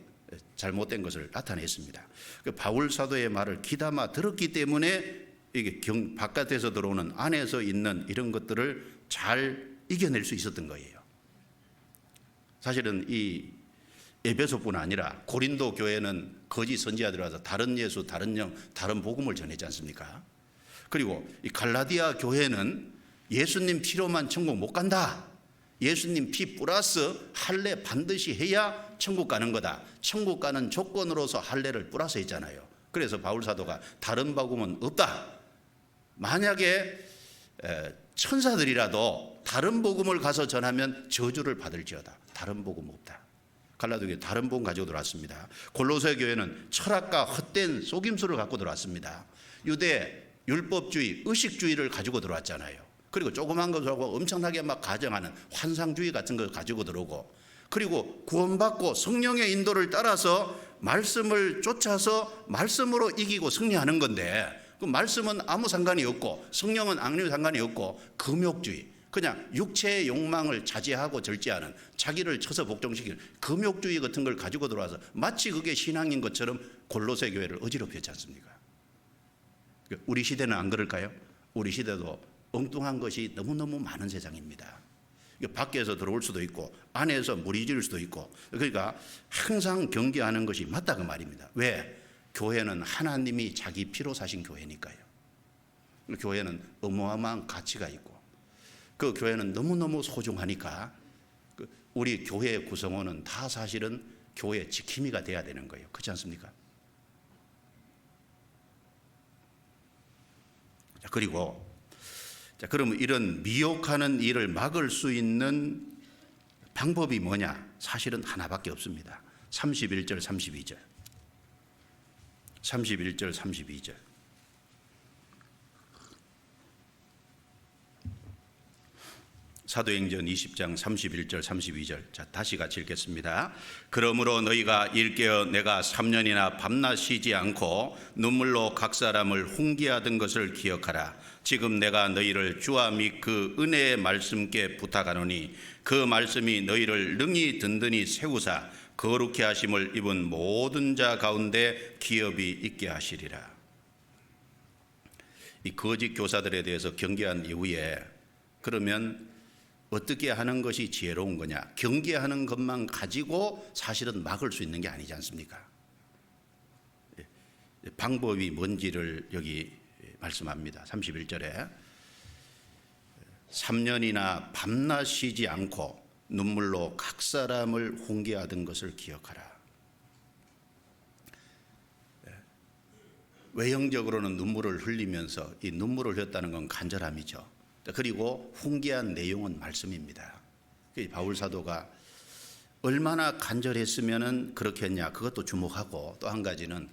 잘못된 것을 나타냈습니다. 그 바울 사도의 말을 귀담아 들었기 때문에 이게 바깥에서 들어오는 안에서 있는 이런 것들을 잘 이겨낼 수 있었던 거예요. 사실은 이 에베소뿐 아니라 고린도 교회는 거짓 선지자들이 와서 다른 예수, 다른 영, 다른 복음을 전했지 않습니까? 그리고 이 갈라디아 교회는 예수님 피로만 천국 못 간다. 예수님 피 플러스 할례 반드시 해야 천국 가는 거다. 천국 가는 조건으로서 할례를 플러스 했잖아요. 그래서 바울 사도가 다른 복음은 없다. 만약에 천사들이라도 다른 복음을 가서 전하면 저주를 받을지어다. 다른 복음 없다. 갈라디아 교회 다른 복음 가지고 들어왔습니다. 골로새 교회는 철학과 헛된 속임수를 갖고 들어왔습니다. 유대 율법주의, 의식주의를 가지고 들어왔잖아요. 그리고 조그만 것하고 엄청나게 막 가정하는 환상주의 같은 걸 가지고 들어오고 그리고 구원받고 성령의 인도를 따라서 말씀을 쫓아서 말씀으로 이기고 승리하는 건데 그 말씀은 아무 상관이 없고 성령은 아무 상관이 없고 금욕주의 그냥 육체의 욕망을 자제하고 절제하는 자기를 쳐서 복종시키는 금욕주의 같은 걸 가지고 들어와서 마치 그게 신앙인 것처럼 골로새 교회를 어지럽혔지 않습니까? 우리 시대는 안 그럴까요? 우리 시대도 엉뚱한 것이 너무너무 많은 세상입니다. 밖에서 들어올 수도 있고 안에서 무리질 수도 있고 그러니까 항상 경계하는 것이 맞다 그 말입니다. 왜? 교회는 하나님이 자기 피로 사신 교회니까요. 교회는 어마어마한 가치가 있고 그 교회는 너무너무 소중하니까 우리 교회의 구성원은 다 사실은 교회의 지킴이가 돼야 되는 거예요. 그렇지 않습니까? 그리고 그러면 이런 미혹하는 일을 막을 수 있는 방법이 뭐냐? 사실은 하나밖에 없습니다. 31절 32절 31절 32절 사도행전 20장 31절 32절 자 다시 같이 읽겠습니다. 그러므로 너희가 일깨어 내가 3년이나 밤낮 쉬지 않고 눈물로 각 사람을 훈계하던 것을 기억하라. 지금 내가 너희를 주와 및 그 은혜의 말씀께 부탁하노니 그 말씀이 너희를 능히 든든히 세우사 거룩케 하심을 입은 모든 자 가운데 기업이 있게 하시리라. 이 거짓 교사들에 대해서 경계한 이후에 그러면 어떻게 하는 것이 지혜로운 거냐? 경계하는 것만 가지고 사실은 막을 수 있는 게 아니지 않습니까? 방법이 뭔지를 여기 말씀합니다. 31절에 3년이나 밤낮 쉬지 않고 눈물로 각 사람을 훈계하던 것을 기억하라. 외형적으로는 눈물을 흘리면서 이 눈물을 흘렸다는 건 간절함이죠. 그리고 훈계한 내용은 말씀입니다. 바울 사도가 얼마나 간절했으면 그렇게 했냐, 그것도 주목하고, 또 한 가지는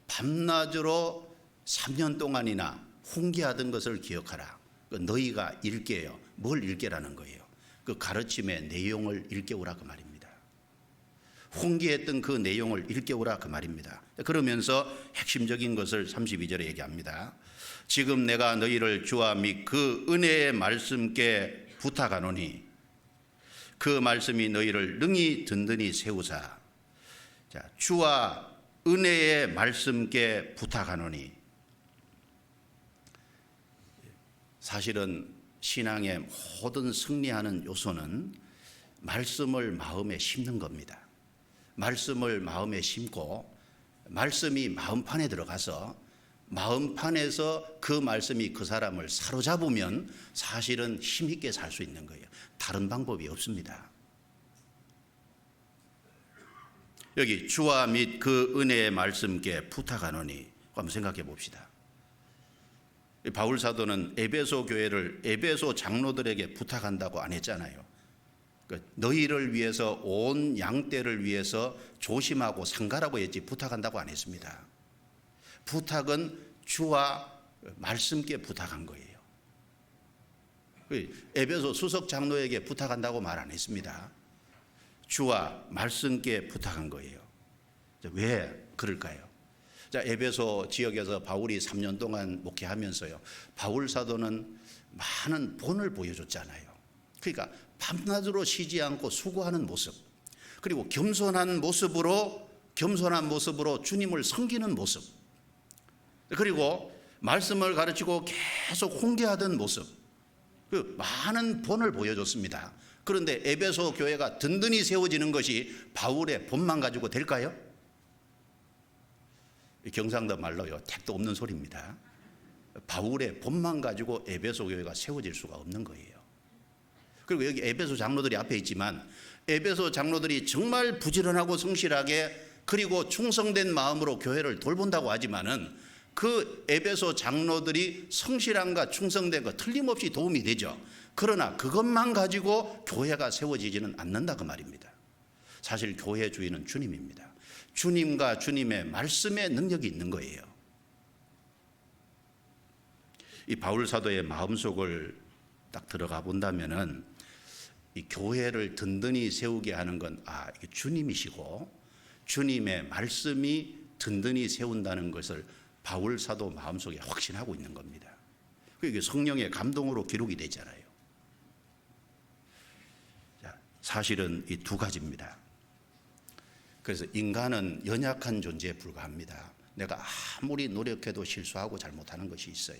밤낮으로 3년 동안이나 훈계하던 것을 기억하라. 너희가 읽게요. 뭘 읽게라는 거예요? 그 가르침의 내용을 일깨우라 그 말입니다. 훈계했던 그 내용을 일깨우라 그 말입니다. 그러면서 핵심적인 것을 32절에 얘기합니다. 지금 내가 너희를 주와 및 그 은혜의 말씀께 부탁하노니 그 말씀이 너희를 능히 든든히 세우사. 자, 주와 은혜의 말씀께 부탁하노니, 사실은 신앙의 모든 승리하는 요소는 말씀을 마음에 심는 겁니다. 말씀을 마음에 심고 말씀이 마음판에 들어가서 마음판에서 그 말씀이 그 사람을 사로잡으면 사실은 힘있게 살 수 있는 거예요. 다른 방법이 없습니다. 여기 주와 및 그 은혜의 말씀께 부탁하노니, 한번 생각해 봅시다. 바울 사도는 에베소 교회를 에베소 장로들에게 부탁한다고 안 했잖아요. 너희를 위해서 온 양떼를 위해서 조심하고 상가라고 했지 부탁한다고 안 했습니다. 부탁은 주와 말씀께 부탁한 거예요. 에베소 수석 장로에게 부탁한다고 말 안 했습니다. 주와 말씀께 부탁한 거예요. 왜 그럴까요? 자, 에베소 지역에서 바울이 3년 동안 목회하면서요, 바울 사도는 많은 본을 보여줬잖아요. 그러니까 밤낮으로 쉬지 않고 수고하는 모습, 그리고 겸손한 모습으로 주님을 섬기는 모습, 그리고 말씀을 가르치고 계속 훈계하던 모습, 그 많은 본을 보여줬습니다. 그런데 에베소 교회가 든든히 세워지는 것이 바울의 본만 가지고 될까요? 경상도 말로요, 택도 없는 소리입니다. 바울의 본만 가지고 에베소 교회가 세워질 수가 없는 거예요. 그리고 여기 에베소 장로들이 앞에 있지만, 에베소 장로들이 정말 부지런하고 성실하게 그리고 충성된 마음으로 교회를 돌본다고 하지만은 그 에베소 장로들이 성실함과 충성된 거 틀림없이 도움이 되죠. 그러나 그것만 가지고 교회가 세워지지는 않는다 그 말입니다. 사실 교회 주인은 주님입니다. 주님과 주님의 말씀의 능력이 있는 거예요. 이 바울 사도의 마음속을 딱 들어가 본다면은 이 교회를 든든히 세우게 하는 건 이게 주님이시고 주님의 말씀이 든든히 세운다는 것을 바울 사도 마음속에 확신하고 있는 겁니다. 그게 성령의 감동으로 기록이 되잖아요. 사실은 이 두 가지입니다. 그래서 인간은 연약한 존재에 불과합니다. 내가 아무리 노력해도 실수하고 잘못하는 것이 있어요.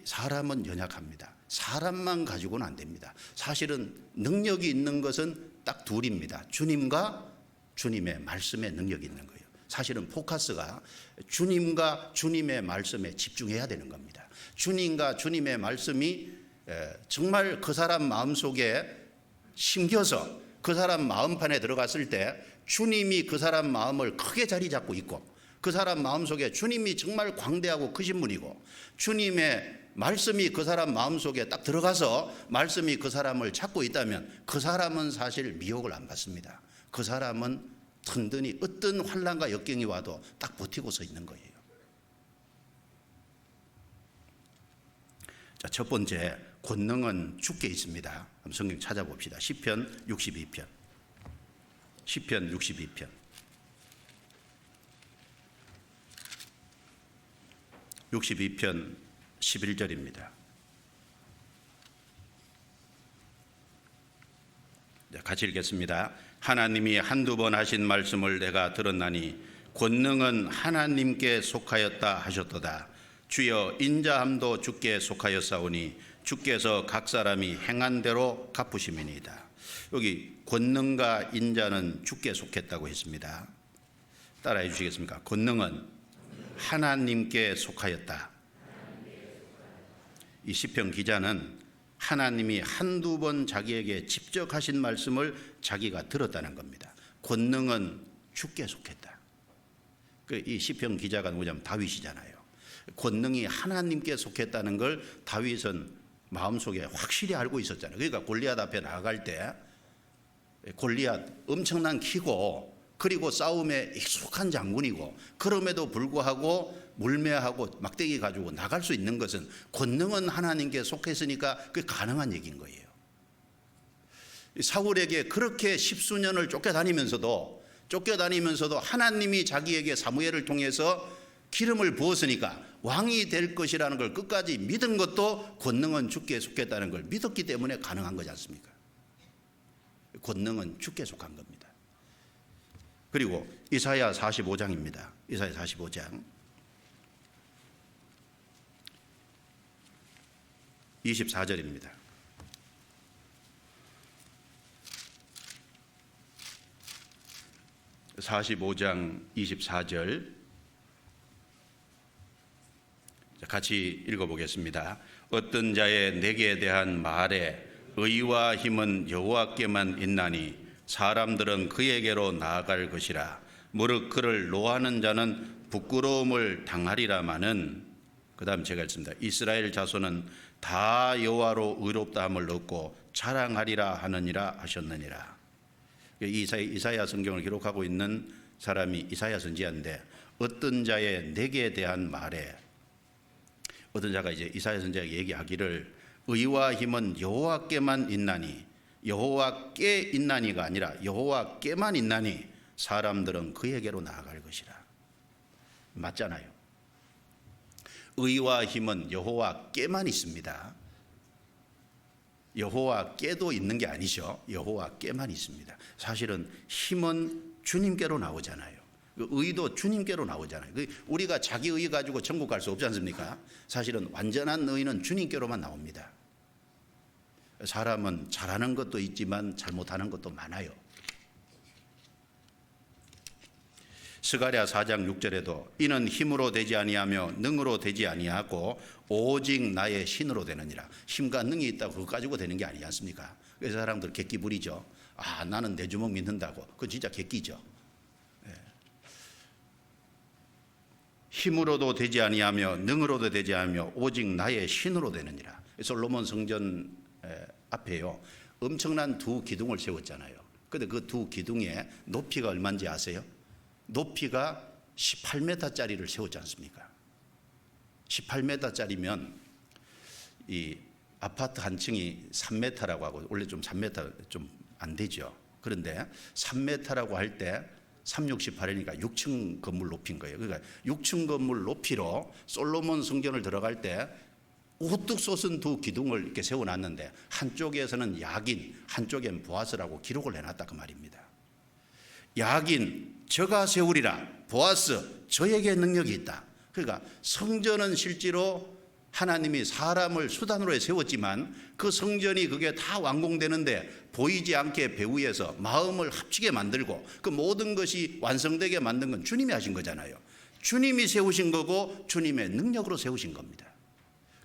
사람은 연약합니다. 사람만 가지고는 안 됩니다. 사실은 능력이 있는 것은 딱 둘입니다. 주님과 주님의 말씀에 능력이 있는 거예요. 사실은 포커스가 주님과 주님의 말씀에 집중해야 되는 겁니다. 주님과 주님의 말씀이 정말 그 사람 마음속에 심겨서 그 사람 마음판에 들어갔을 때 주님이 그 사람 마음을 크게 자리 잡고 있고, 그 사람 마음속에 주님이 정말 광대하고 크신 분이고, 주님의 말씀이 그 사람 마음속에 딱 들어가서 말씀이 그 사람을 찾고 있다면 그 사람은 사실 미혹을 안 받습니다. 그 사람은 든든히 어떤 환난과 역경이 와도 딱 버티고 서 있는 거예요. 자, 첫 번째, 권능은 주께 있습니다. 한번 성경 찾아봅시다. 시편 62편. 시편 62편. 62편 11절입니다. 같이 읽겠습니다. 하나님이 한두 번 하신 말씀을 내가 들었나니 권능은 하나님께 속하였다 하셨도다. 주여 인자함도 주께 속하였사오니 주께서 각 사람이 행한 대로 갚으심이니이다. 여기 권능과 인자는 주께 속했다고 했습니다. 따라해 주시겠습니까? 권능은 하나님께 속하였다. 이 시편 기자는 하나님이 한두 번 자기에게 직접 하신 말씀을 자기가 들었다는 겁니다. 권능은 주께 속했다. 이 시편 기자가 누구냐면 다윗이잖아요. 권능이 하나님께 속했다는 걸 다윗은 마음속에 확실히 알고 있었잖아요. 그러니까 골리앗 앞에 나아갈 때 골리앗 엄청난 키고 그리고 싸움에 익숙한 장군이고 그럼에도 불구하고 물매하고 막대기 가지고 나갈 수 있는 것은 권능은 하나님께 속했으니까 그게 가능한 얘기인 거예요. 사울에게 그렇게 십수년을 쫓겨다니면서도 하나님이 자기에게 사무엘을 통해서 기름을 부었으니까 왕이 될 것이라는 걸 끝까지 믿은 것도 권능은 주께 속했다는 걸 믿었기 때문에 가능한 거지 않습니까? 권능은 주께 속한 겁니다. 그리고 이사야 45장입니다. 이사야 45장 24절입니다. (45장) 24절 같이 읽어보겠습니다. 어떤 자의 내게 대한 말에 의와 힘은 여호와께만 있나니 사람들은 그에게로 나아갈 것이라. 무릇 그를 노하는 자는 부끄러움을 당하리라마는, 그 다음 제가 읽습니다. 이스라엘 자손은 다 여호와로 의롭다함을 얻고 자랑하리라 하느니라 하셨느니라. 이사야 성경을 기록하고 있는 사람이 이사야 선지자인데, 어떤 자의 내게 대한 말에, 어떤 자가 이제 이사야 선지자에게 얘기하기를 의와 힘은 여호와께만 있나니, 여호와께 있나니가 아니라 여호와께만 있나니 사람들은 그에게로 나아갈 것이라. 맞잖아요. 의와 힘은 여호와께만 있습니다. 여호와께도 있는 게 아니죠. 여호와께만 있습니다. 사실은 힘은 주님께로 나오잖아요. 의도 주님께로 나오잖아요. 우리가 자기 의 가지고 천국 갈 수 없지 않습니까? 사실은 완전한 의는 주님께로만 나옵니다. 사람은 잘하는 것도 있지만 잘못하는 것도 많아요. 스가랴 4장 6절에도 이는 힘으로 되지 아니하며 능으로 되지 아니하고 오직 나의 신으로 되느니라. 힘과 능이 있다고 그거 가지고 되는 게 아니지 않습니까? 그래서 사람들 객기 부리죠. 아, 나는 내 주먹 믿는다고. 그건 진짜 객기죠. 힘으로도 되지 아니하며 능으로도 되지 아니하며 오직 나의 신으로 되느니라. 솔로몬 성전 앞에요, 엄청난 두 기둥을 세웠잖아요. 근데 그 두 기둥의 높이가 얼마인지 아세요? 높이가 18m짜리를 세웠지 않습니까? 18m짜리면 이 아파트 한 층이 3m라고 하고, 원래 좀 3m 좀 안 되죠. 그런데 3m라고 할 때 368이니까 6층 건물 높인 거예요. 그러니까 6층 건물 높이로 솔로몬 성전을 들어갈 때 우뚝 솟은 두 기둥을 이렇게 세워놨는데, 한쪽에서는 야긴, 한쪽엔 보아스라고 기록을 해놨다 그 말입니다. 야긴, 저가 세우리라. 보아스, 저에게 능력이 있다. 그러니까 성전은 실제로 하나님이 사람을 수단으로 세웠지만 그 성전이 그게 다 완공되는데 보이지 않게 배후에서 마음을 합치게 만들고 그 모든 것이 완성되게 만든 건 주님이 하신 거잖아요. 주님이 세우신 거고 주님의 능력으로 세우신 겁니다.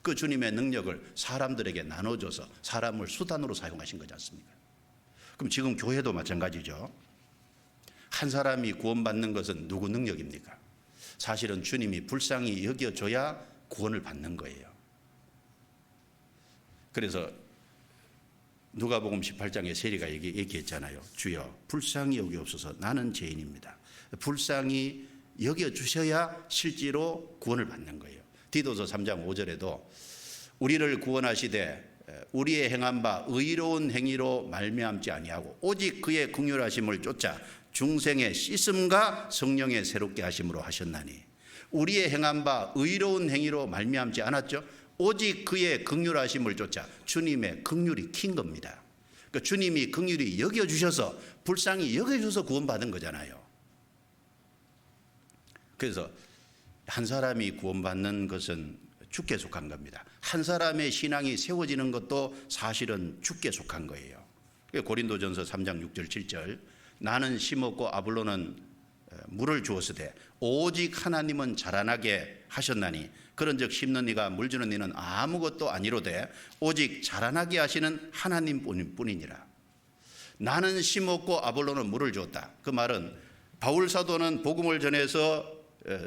그 주님의 능력을 사람들에게 나눠줘서 사람을 수단으로 사용하신 거지 않습니까? 그럼 지금 교회도 마찬가지죠. 한 사람이 구원받는 것은 누구 능력입니까? 사실은 주님이 불쌍히 여겨줘야 구원을 받는 거예요. 그래서 누가복음 18장에 세리가 얘기했잖아요. 주여 불쌍히 여기옵소서, 나는 죄인입니다. 불쌍히 여겨주셔야 실제로 구원을 받는 거예요. 디도서 3장 5절에도 우리를 구원하시되 우리의 행한 바 의로운 행위로 말미암지 아니하고 오직 그의 긍휼하심을 쫓아 중생의 씻음과 성령의 새롭게 하심으로 하셨나니, 우리의 행한 바 의로운 행위로 말미암지 않았죠. 오직 그의 긍휼하심을 쫓아, 주님의 긍휼이 킨 겁니다. 그러니까 주님이 긍휼히 여겨주셔서, 불쌍히 여겨주셔서 구원받은 거잖아요. 그래서 한 사람이 구원받는 것은 주께 속한 겁니다. 한 사람의 신앙이 세워지는 것도 사실은 주께 속한 거예요. 고린도전서 3장 6절 7절 나는 심었고 아볼로는 물을 주었으되 오직 하나님은 자라나게 하셨나니 그런즉 심는 이가 물 주는 이는 아무것도 아니로되 오직 자라나게 하시는 하나님 뿐이니라. 나는 심었고 아볼로는 물을 주었다. 그 말은 바울 사도는 복음을 전해서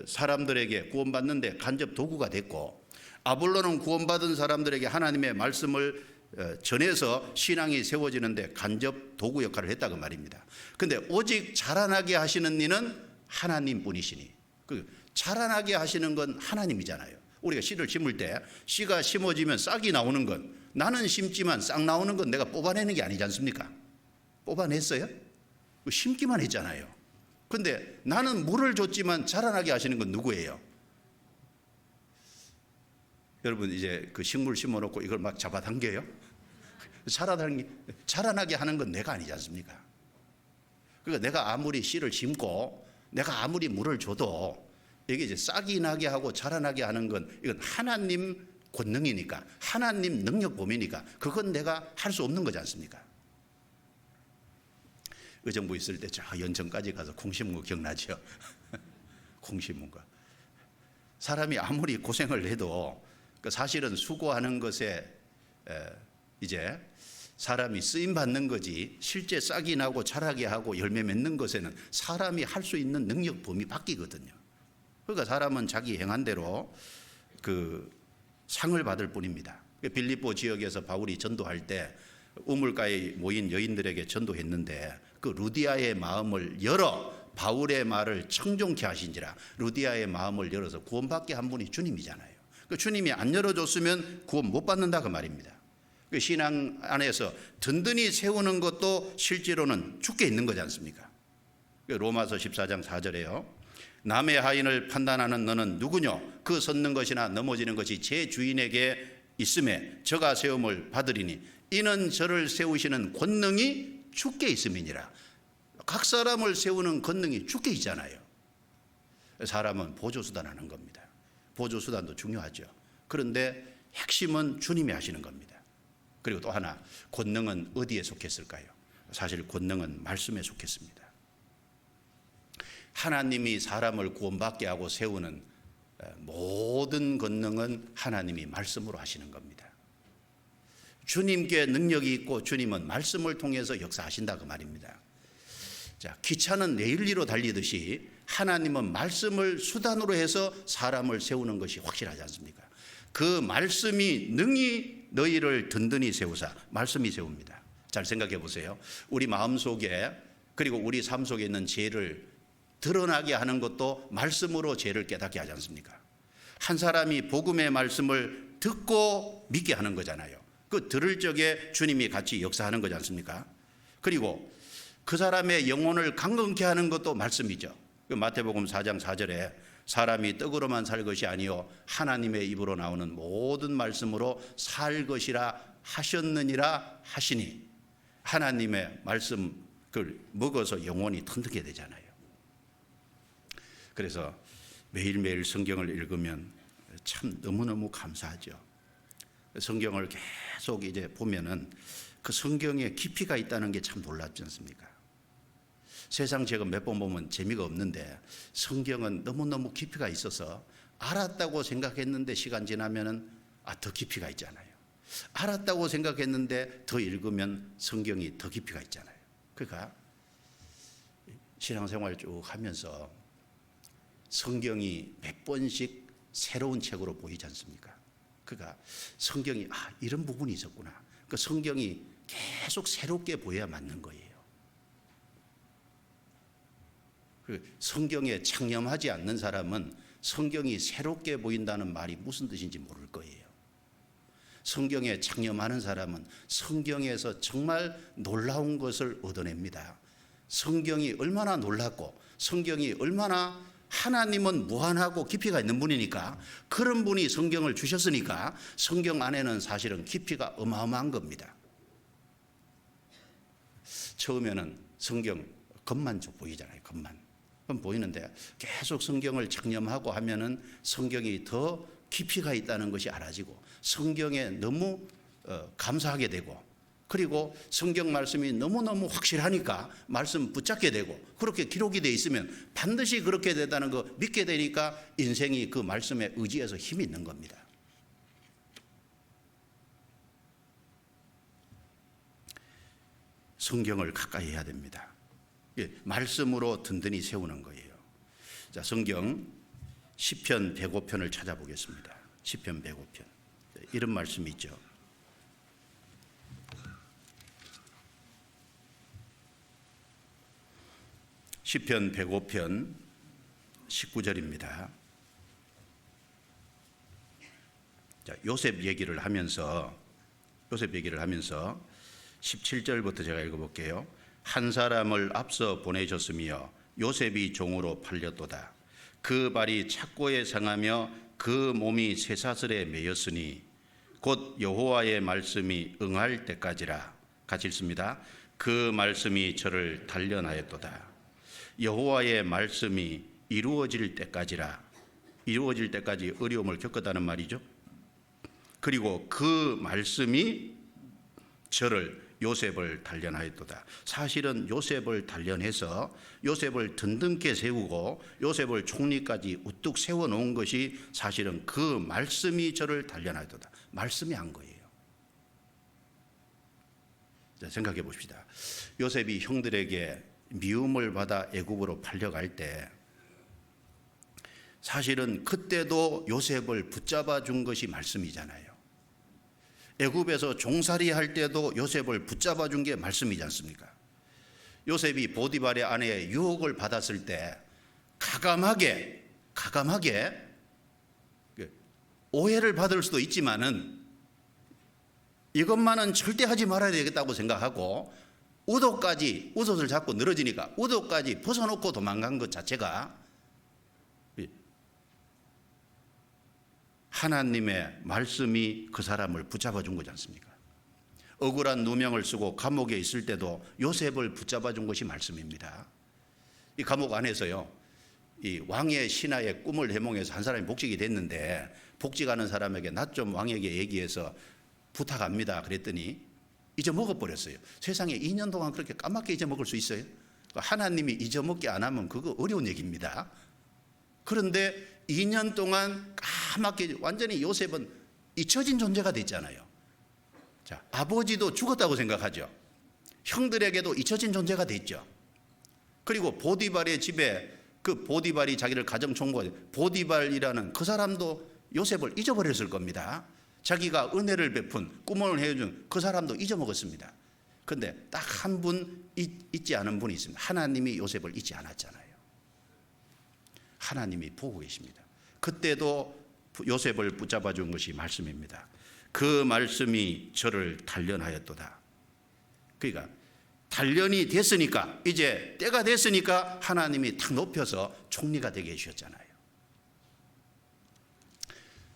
사람들에게 구원받는데 간접 도구가 됐고, 아볼로는 구원받은 사람들에게 하나님의 말씀을 전해서 신앙이 세워지는데 간접 도구 역할을 했다고 말입니다. 그런데 오직 자라나게 하시는 이는 하나님 뿐이시니, 그 자라나게 하시는 건 하나님이잖아요. 우리가 씨를 심을 때 씨가 심어지면 싹이 나오는 건, 나는 심지만 싹 나오는 건 내가 뽑아내는 게 아니지 않습니까? 뽑아냈어요? 심기만 했잖아요. 그런데 나는 물을 줬지만 자라나게 하시는 건 누구예요? 여러분, 이제 그 식물 심어놓고 이걸 막 잡아당겨요? 자라나게 하는 건 내가 아니지 않습니까? 그러니까 내가 아무리 씨를 심고 내가 아무리 물을 줘도 이게 이제 싹이 나게 하고 자라나게 하는 건, 이건 하나님 권능이니까, 하나님 능력 범위니까 그건 내가 할 수 없는 거지 않습니까? 의정부 있을 때 저 연천까지 가서 콩 심은 거 기억나죠? 콩 심은 거. 사람이 아무리 고생을 해도 사실은 수고하는 것에 이제 사람이 쓰임 받는 거지, 실제 싹이 나고 자라게 하고 열매 맺는 것에는 사람이 할 수 있는 능력 범위 바뀌거든요. 그러니까 사람은 자기 행한 대로 그 상을 받을 뿐입니다. 빌립보 지역에서 바울이 전도할 때 우물가에 모인 여인들에게 전도했는데, 그 루디아의 마음을 열어 바울의 말을 청종케 하신지라. 루디아의 마음을 열어서 구원받게 한 분이 주님이잖아요. 그 주님이 안 열어줬으면 구원 못 받는다 그 말입니다. 그 신앙 안에서 든든히 세우는 것도 실제로는 죽게 있는 거지 않습니까? 로마서 14장 4절에요. 남의 하인을 판단하는 너는 누구뇨? 그 섰는 것이나 넘어지는 것이 제 주인에게 있음에 저가 세움을 받으리니 이는 저를 세우시는 권능이 주께 있음이니라. 각 사람을 세우는 권능이 주께 있잖아요. 사람은 보조수단 하는 겁니다. 보조수단도 중요하죠. 그런데 핵심은 주님이 하시는 겁니다. 그리고 또 하나, 권능은 어디에 속했을까요? 사실 권능은 말씀에 속했습니다. 하나님이 사람을 구원받게 하고 세우는 모든 권능은 하나님이 말씀으로 하시는 겁니다. 주님께 능력이 있고 주님은 말씀을 통해서 역사하신다 그 말입니다. 자, 기차는 레일리로 달리듯이 하나님은 말씀을 수단으로 해서 사람을 세우는 것이 확실하지 않습니까? 그 말씀이 능히 너희를 든든히 세우사. 말씀이 세웁니다. 잘 생각해 보세요. 우리 마음속에 그리고 우리 삶 속에 있는 죄를 드러나게 하는 것도 말씀으로 죄를 깨닫게 하지 않습니까? 한 사람이 복음의 말씀을 듣고 믿게 하는 거잖아요. 그 들을 적에 주님이 같이 역사하는 거지 않습니까? 그리고 그 사람의 영혼을 강건케 하는 것도 말씀이죠. 마태복음 4장 4절에 사람이 떡으로만 살 것이 아니요 하나님의 입으로 나오는 모든 말씀으로 살 것이라 하셨느니라 하시니, 하나님의 말씀을 먹어서 영혼이 튼튼하게 되잖아요. 그래서 매일매일 성경을 읽으면 참 너무너무 감사하죠. 성경을 계속 이제 보면은 그 성경에 깊이가 있다는 게 참 놀랍지 않습니까? 세상 제가 몇 번 보면 재미가 없는데 성경은 너무너무 깊이가 있어서 알았다고 생각했는데 시간 지나면은 더 깊이가 있잖아요. 알았다고 생각했는데 더 읽으면 성경이 더 깊이가 있잖아요. 그러니까 신앙생활 쭉 하면서 성경이 몇 번씩 새로운 책으로 보이지 않습니까? 그러니까 성경이 이런 부분이 있었구나. 그 성경이 계속 새롭게 보여야 맞는 거예요. 성경에 창념하지 않는 사람은 성경이 새롭게 보인다는 말이 무슨 뜻인지 모를 거예요. 성경에 창념하는 사람은 성경에서 정말 놀라운 것을 얻어냅니다. 성경이 얼마나 놀랍고 성경이 얼마나 하나님은 무한하고 깊이가 있는 분이니까, 그런 분이 성경을 주셨으니까 성경 안에는 사실은 깊이가 어마어마한 겁니다. 처음에는 성경 겉만 좀 보이잖아요. 겉만. 그럼 보이는데 계속 성경을 창념하고 하면은 성경이 더 깊이가 있다는 것이 알아지고 성경에 너무 감사하게 되고, 그리고 성경 말씀이 너무너무 확실하니까 말씀 붙잡게 되고, 그렇게 기록이 되어 있으면 반드시 그렇게 된다는 거 믿게 되니까 인생이 그 말씀에 의지해서 힘이 있는 겁니다. 성경을 가까이 해야 됩니다. 말씀으로 든든히 세우는 거예요. 자, 성경 시편 105편을 찾아보겠습니다. 시편 105편. 이런 말씀이 있죠. 시편 105편 19절입니다. 요셉 얘기를 하면서 17절부터 제가 읽어볼게요. 한 사람을 앞서 보내셨으며 요셉이 종으로 팔렸도다. 그 발이 착고에 상하며 그 몸이 쇠사슬에 매였으니 곧 여호와의 말씀이 응할 때까지라. 같이 읽습니다. 그 말씀이 저를 단련하였도다. 여호와의 말씀이 이루어질 때까지라. 이루어질 때까지 어려움을 겪었다는 말이죠. 그리고 그 말씀이 저를 요셉을 단련하였도다. 사실은 요셉을 단련해서 요셉을 든든케 세우고 요셉을 총리까지 우뚝 세워놓은 것이 사실은 그 말씀이 저를 단련하였도다. 말씀이 한 거예요. 자, 생각해 봅시다. 요셉이 형들에게 미움을 받아 애굽으로 팔려갈 때 사실은 그때도 요셉을 붙잡아 준 것이 말씀이잖아요. 애굽에서 종살이 할 때도 요셉을 붙잡아 준 게 말씀이지 않습니까? 요셉이 보디발의 아내의 유혹을 받았을 때 가감하게 오해를 받을 수도 있지만은 이것만은 절대 하지 말아야 되겠다고 생각하고 웃옷을 잡고 늘어지니까 웃옷까지 벗어놓고 도망간 것 자체가 하나님의 말씀이 그 사람을 붙잡아 준 거지 않습니까? 억울한 누명을 쓰고 감옥에 있을 때도 요셉을 붙잡아 준 것이 말씀입니다. 이 감옥 안에서요, 이 왕의 신하의 꿈을 해몽해서 한 사람이 복직이 됐는데 복직하는 사람에게 나 좀 왕에게 얘기해서 부탁합니다 그랬더니 잊어먹어버렸어요. 세상에 2년 동안 그렇게 까맣게 잊어먹을 수 있어요? 하나님이 잊어먹게 안 하면 그거 어려운 얘기입니다. 그런데 2년 동안 까맣게 완전히 요셉은 잊혀진 존재가 됐잖아요. 자, 아버지도 죽었다고 생각하죠. 형들에게도 잊혀진 존재가 됐죠. 그리고 보디발의 집에 그 보디발이 자기를 가정총무가 보디발이라는 그 사람도 요셉을 잊어버렸을 겁니다. 자기가 은혜를 베푼 꿈을 해준 그 사람도 잊어먹었습니다. 그런데 딱 한 분 잊지 않은 분이 있습니다. 하나님이 요셉을 잊지 않았잖아요. 하나님이 보고 계십니다. 그때도 요셉을 붙잡아 준 것이 말씀입니다. 그 말씀이 저를 단련하였도다. 그러니까 단련이 됐으니까 이제 때가 됐으니까 하나님이 탁 높여서 총리가 되게 해주셨잖아요.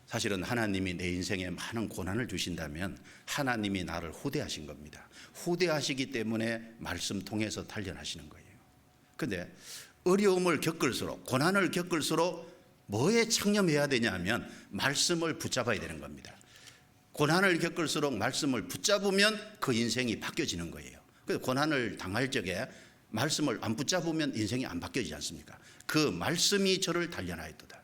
사실은 하나님이 내 인생에 많은 고난을 주신다면 하나님이 나를 후대하신 겁니다. 후대하시기 때문에 말씀 통해서 단련하시는 거예요. 그런데 어려움을 겪을수록 고난을 겪을수록 뭐에 창념해야 되냐면 말씀을 붙잡아야 되는 겁니다. 고난을 겪을수록 말씀을 붙잡으면 그 인생이 바뀌어지는 거예요. 그래서 고난을 당할 적에 말씀을 안 붙잡으면 인생이 안 바뀌어지지 않습니까? 그 말씀이 저를 단련하였도다.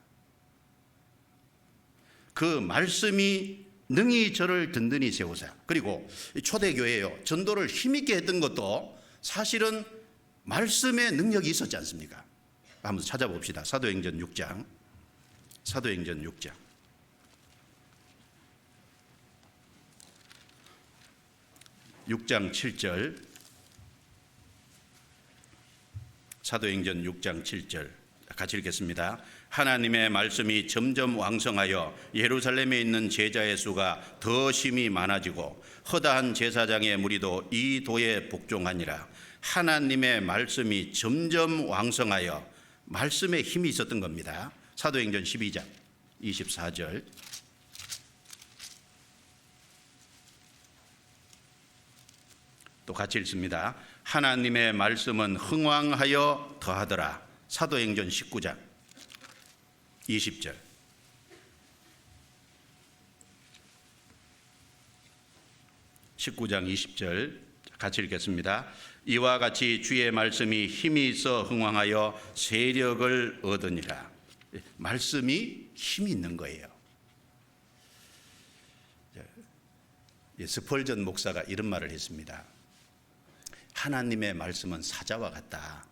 그 말씀이 능히 저를 든든히 세우사. 그리고 초대교회요, 전도를 힘있게 했던 것도 사실은 말씀의 능력이 있었지 않습니까? 한번 찾아봅시다. 사도행전 6장 6장 7절. 사도행전 6장 7절 같이 읽겠습니다. 하나님의 말씀이 점점 왕성하여 예루살렘에 있는 제자의 수가 더 심히 많아지고 허다한 제사장의 무리도 이 도에 복종하니라. 하나님의 말씀이 점점 왕성하여 말씀에 힘이 있었던 겁니다. 사도행전 12장 24절. 또 같이 읽습니다. 하나님의 말씀은 흥왕하여 더하더라. 사도행전 19장 20절. 같이 읽겠습니다. 이와 같이 주의 말씀이 힘이 있어 흥왕하여 세력을 얻으니라. 말씀이 힘이 있는 거예요. 스펄전 목사가 이런 말을 했습니다. 하나님의 말씀은 사자와 같다.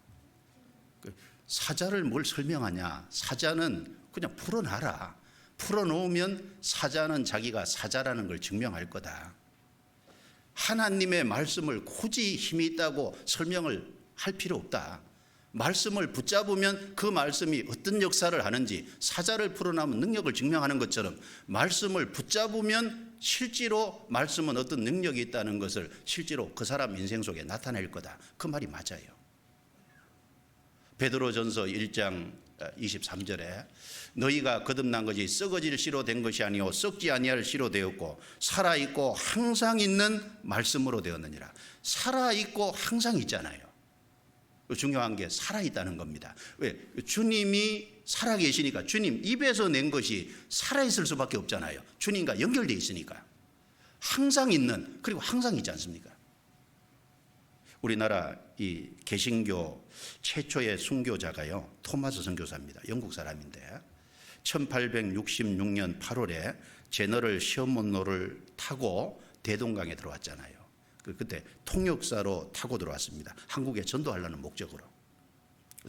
사자를 뭘 설명하냐? 사자는 그냥 풀어놔라. 풀어놓으면 사자는 자기가 사자라는 걸 증명할 거다. 하나님의 말씀을 굳이 힘이 있다고 설명을 할 필요 없다. 말씀을 붙잡으면 그 말씀이 어떤 역사를 하는지, 사자를 풀어나면 능력을 증명하는 것처럼 말씀을 붙잡으면 실제로 말씀은 어떤 능력이 있다는 것을 실제로 그 사람 인생 속에 나타낼 거다. 그 말이 맞아요. 베드로전서 1장 23절에 너희가 거듭난 것이 썩어질 씨로 된 것이 아니요 썩지 아니할 씨로 되었고 살아있고 항상 있는 말씀으로 되었느니라. 살아있고 항상 있잖아요. 중요한 게 살아있다는 겁니다. 왜? 주님이 살아계시니까. 주님 입에서 낸 것이 살아있을 수밖에 없잖아요. 주님과 연결되어 있으니까. 항상 있는, 그리고 항상 있지 않습니까? 우리나라 이 개신교 최초의 순교자가요, 토마스 선교사입니다. 영국 사람인데 1866년 8월에 제너럴 시어먼호를 타고 대동강에 들어왔잖아요. 그때 통역사로 타고 들어왔습니다. 한국에 전도하려는 목적으로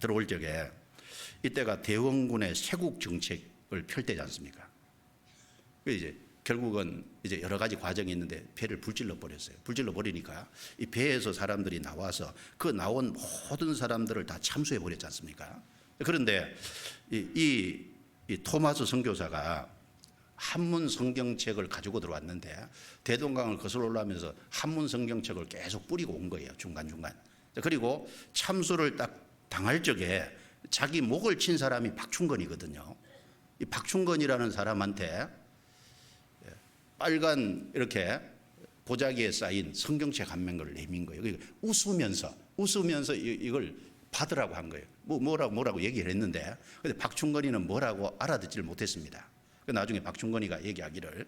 들어올 적에 이때가 대원군의 세국 정책을 펼 때지 않습니까? 이제 결국은 이제 여러 가지 과정이 있는데 배를 불질러 버렸어요. 불질러 버리니까 이 배에서 사람들이 나와서 그 나온 모든 사람들을 다 참수해 버렸지 않습니까? 그런데 이 토마스 선교사가 한문 성경책을 가지고 들어왔는데 대동강을 거슬러 올라오면서 한문 성경책을 계속 뿌리고 온 거예요. 중간중간. 그리고 참수를 딱 당할 적에 자기 목을 친 사람이 박충건이거든요. 이 박충건이라는 사람한테 빨간 이렇게 보자기에 쌓인 성경책 한 면을 내민 거예요. 웃으면서 이걸 받으라고 한 거예요. 뭐라고 얘기를 했는데, 근데 박충건이는 뭐라고 알아듣지를 못했습니다. 나중에 박충건이가 얘기하기를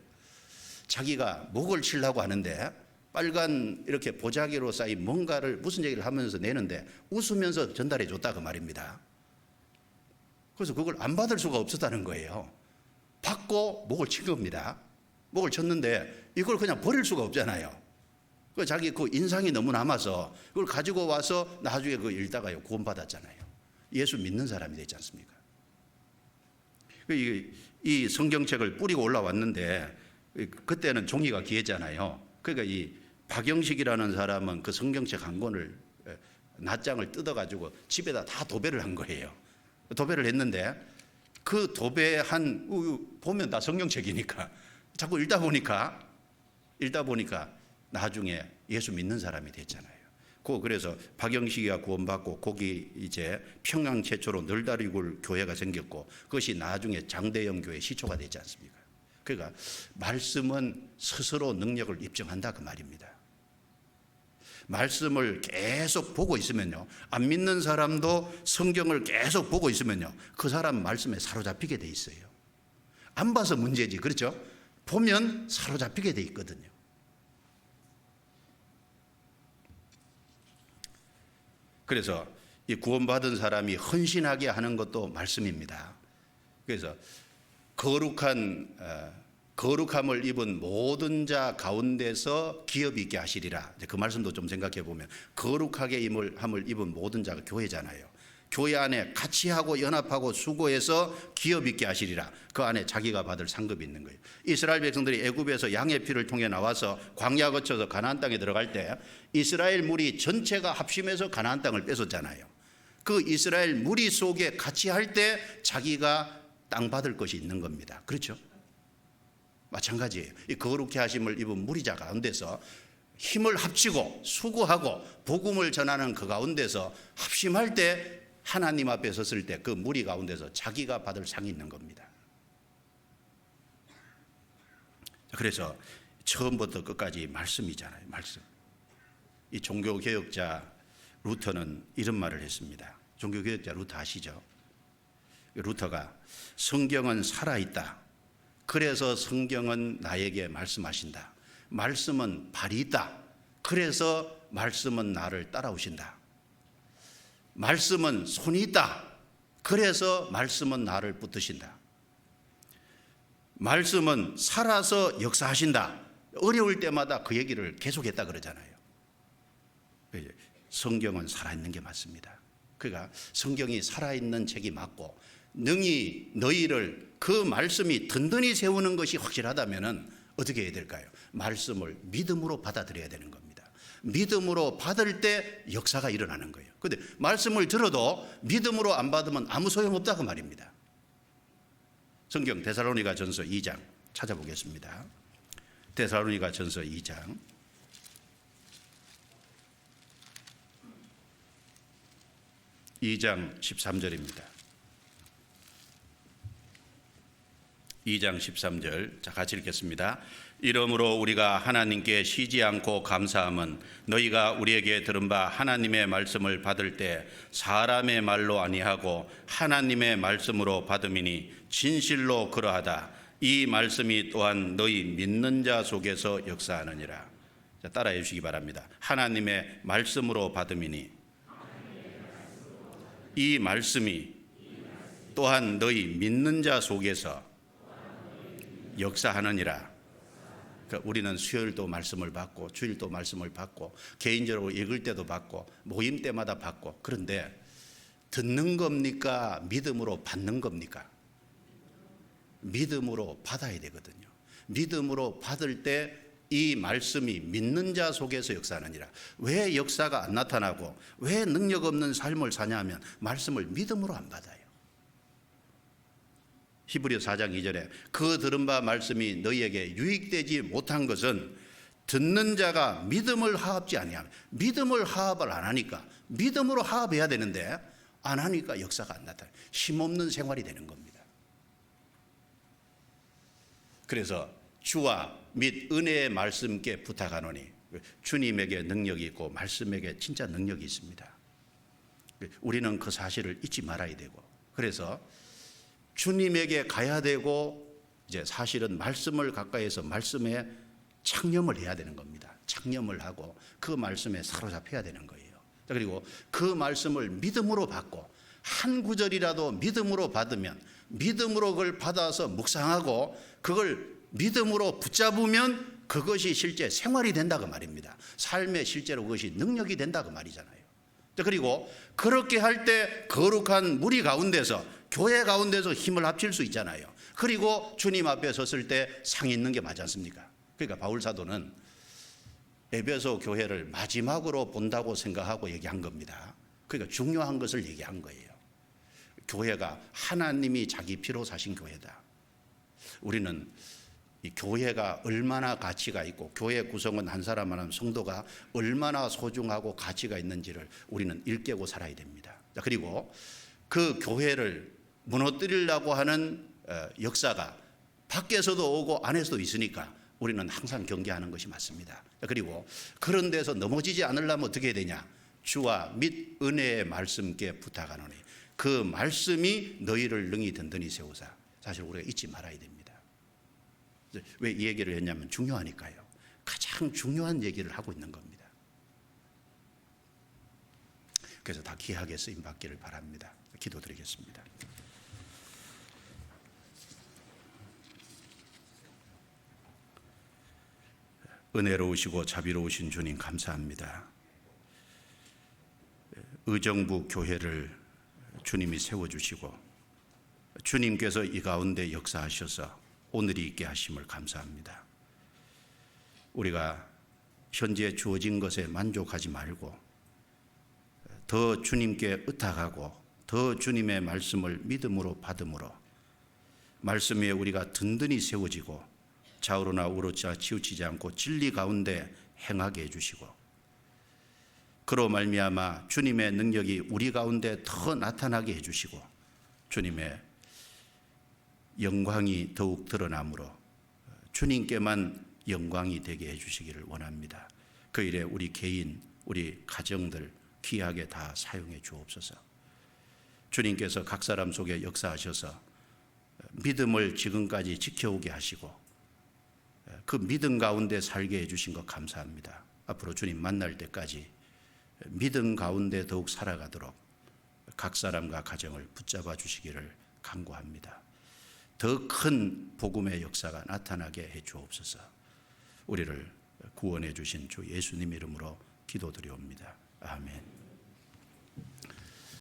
자기가 목을 치려고 하는데 빨간 이렇게 보자기로 쌓인 뭔가를 무슨 얘기를 하면서 내는데 웃으면서 전달해 줬다 그 말입니다. 그래서 그걸 안 받을 수가 없었다는 거예요. 받고 목을 친 겁니다. 목을 쳤는데 이걸 그냥 버릴 수가 없잖아요. 자기 그 인상이 너무 남아서 그걸 가지고 와서 나중에 그 읽다가요 구원받았잖아요. 예수 믿는 사람이 되지 않습니까? 이 성경책을 뿌리고 올라왔는데 그때는 종이가 귀했잖아요. 그러니까 이 박영식이라는 사람은 그 성경책 한 권을 낱장을 뜯어가지고 집에다 다 도배를 한 거예요. 도배를 했는데 그 도배한 보면 다 성경책이니까 자꾸 읽다 보니까 나중에 예수 믿는 사람이 됐잖아요. 그래서 박영식이가 구원받고 거기 이제 평양 최초로 널다리굴 교회가 생겼고 그것이 나중에 장대영 교회 시초가 되지 않습니까? 그러니까 말씀은 스스로 능력을 입증한다 그 말입니다. 말씀을 계속 보고 있으면요, 안 믿는 사람도 성경을 계속 보고 있으면요, 그 사람 말씀에 사로잡히게 돼 있어요. 안 봐서 문제지, 그렇죠? 보면 사로잡히게 돼 있거든요. 그래서 이 구원받은 사람이 헌신하게 하는 것도 말씀입니다. 그래서 거룩함을 입은 모든 자 가운데서 기업이 있게 하시리라. 그 말씀도 좀 생각해 보면 거룩하게 함을 입은 모든 자가 교회잖아요. 교회 안에 같이 하고 연합하고 수고해서 기업 있게 하시리라. 그 안에 자기가 받을 상급이 있는 거예요. 이스라엘 백성들이 애굽에서 양의 피를 통해 나와서 광야 거쳐서 가나안 땅에 들어갈 때 이스라엘 무리 전체가 합심해서 가나안 땅을 뺏었잖아요. 그 이스라엘 무리 속에 같이 할 때 자기가 땅 받을 것이 있는 겁니다. 그렇죠? 마찬가지예요. 이 거룩해 하심을 입은 무리자 가운데서 힘을 합치고 수고하고 복음을 전하는 그 가운데서 합심할 때 하나님 앞에 섰을 때 그 무리 가운데서 자기가 받을 상이 있는 겁니다. 그래서 처음부터 끝까지 말씀이잖아요. 말씀. 이 종교개혁자 루터는 이런 말을 했습니다. 종교개혁자 루터 아시죠? 루터가 성경은 살아있다. 그래서 성경은 나에게 말씀하신다. 말씀은 발이 있다. 그래서 말씀은 나를 따라오신다. 말씀은 손이 있다. 그래서 말씀은 나를 붙드신다. 말씀은 살아서 역사하신다. 어려울 때마다 그 얘기를 계속했다 그러잖아요. 성경은 살아있는 게 맞습니다. 그러니까 성경이 살아있는 책이 맞고 능히 너희를 그 말씀이 든든히 세우는 것이 확실하다면 어떻게 해야 될까요? 말씀을 믿음으로 받아들여야 되는 겁니다. 믿음으로 받을 때 역사가 일어나는 거예요. 그런데 말씀을 들어도 믿음으로 안 받으면 아무 소용없다 그 말입니다. 성경 데살로니가전서 2장 찾아보겠습니다. 데살로니가전서 2장 13절입니다. 2장 13절, 자 같이 읽겠습니다. 이러므로 우리가 하나님께 쉬지 않고 감사함은 너희가 우리에게 들은 바 하나님의 말씀을 받을 때 사람의 말로 아니하고 하나님의 말씀으로 받음이니 진실로 그러하다. 이 말씀이 또한 너희 믿는 자 속에서 역사하느니라. 자, 따라해 주시기 바랍니다. 하나님의 말씀으로 받음이니 이 말씀이 또한 너희 믿는 자 속에서 역사하느니라. 그러니까 우리는 수요일도 말씀을 받고 주일도 말씀을 받고 개인적으로 읽을 때도 받고 모임 때마다 받고, 그런데 듣는 겁니까? 믿음으로 받는 겁니까? 믿음으로 받아야 되거든요. 믿음으로 받을 때 이 말씀이 믿는 자 속에서 역사하느니라. 왜 역사가 안 나타나고 왜 능력 없는 삶을 사냐 하면 말씀을 믿음으로 안 받아요. 히브리서 4장 2절에 그 들은 바 말씀이 너희에게 유익되지 못한 것은 듣는 자가 믿음을 하합지 아니하면, 믿음을 하합을 안 하니까, 믿음으로 하합해야 되는데 안 하니까 역사가 안 나타나요. 힘없는 생활이 되는 겁니다. 그래서 주와 및 은혜의 말씀께 부탁하노니, 주님에게 능력이 있고 말씀에게 진짜 능력이 있습니다. 우리는 그 사실을 잊지 말아야 되고, 그래서 주님에게 가야 되고, 이제 사실은 말씀을 가까이에서 말씀에 창념을 해야 되는 겁니다. 창념을 하고 그 말씀에 사로잡혀야 되는 거예요. 그리고 그 말씀을 믿음으로 받고, 한 구절이라도 믿음으로 받으면, 믿음으로 그걸 받아서 묵상하고 그걸 믿음으로 붙잡으면 그것이 실제 생활이 된다고 말입니다. 삶에 실제로 그것이 능력이 된다고 말이잖아요. 그리고 그렇게 할 때 거룩한 무리 가운데서, 교회 가운데서 힘을 합칠 수 있잖아요. 그리고 주님 앞에 섰을 때 상 있는 게 맞지 않습니까? 그러니까 바울 사도는 에베소 교회를 마지막으로 본다고 생각하고 얘기한 겁니다. 그러니까 중요한 것을 얘기한 거예요. 교회가 하나님이 자기 피로 사신 교회다. 우리는 이 교회가 얼마나 가치가 있고 교회 구성원 한 사람 한 성도가 얼마나 소중하고 가치가 있는지를 우리는 일깨고 살아야 됩니다. 그리고 그 교회를 무너뜨리려고 하는 역사가 밖에서도 오고 안에서도 있으니까 우리는 항상 경계하는 것이 맞습니다. 그리고 그런 데서 넘어지지 않으려면 어떻게 해야 되냐? 주와 및 은혜의 말씀께 부탁하노니 그 말씀이 너희를 능히 든든히 세우사. 사실 우리가 잊지 말아야 됩니다. 왜 이 얘기를 했냐면 중요하니까요. 가장 중요한 얘기를 하고 있는 겁니다. 그래서 다 귀하게 쓰임 받기를 바랍니다. 기도드리겠습니다. 은혜로우시고 자비로우신 주님 감사합니다. 의정부 교회를 주님이 세워주시고 주님께서 이 가운데 역사하셔서 오늘이 있게 하심을 감사합니다. 우리가 현재 주어진 것에 만족하지 말고 더 주님께 의탁하고 더 주님의 말씀을 믿음으로 받음으로 말씀 위에 우리가 든든히 세워지고 좌우로나 우로자 치우치지 않고 진리 가운데 행하게 해주시고 그로 말미암아 주님의 능력이 우리 가운데 더 나타나게 해주시고 주님의 영광이 더욱 드러나므로 주님께만 영광이 되게 해주시기를 원합니다. 그 일에 우리 개인, 우리 가정들 귀하게 다 사용해 주옵소서. 주님께서 각 사람 속에 역사하셔서 믿음을 지금까지 지켜오게 하시고 그 믿음 가운데 살게 해주신 것 감사합니다. 앞으로 주님 만날 때까지 믿음 가운데 더욱 살아가도록 각 사람과 가정을 붙잡아 주시기를 간구합니다. 더 큰 복음의 역사가 나타나게 해 주옵소서. 우리를 구원해 주신 주 예수님 이름으로 기도드리옵니다. 아멘.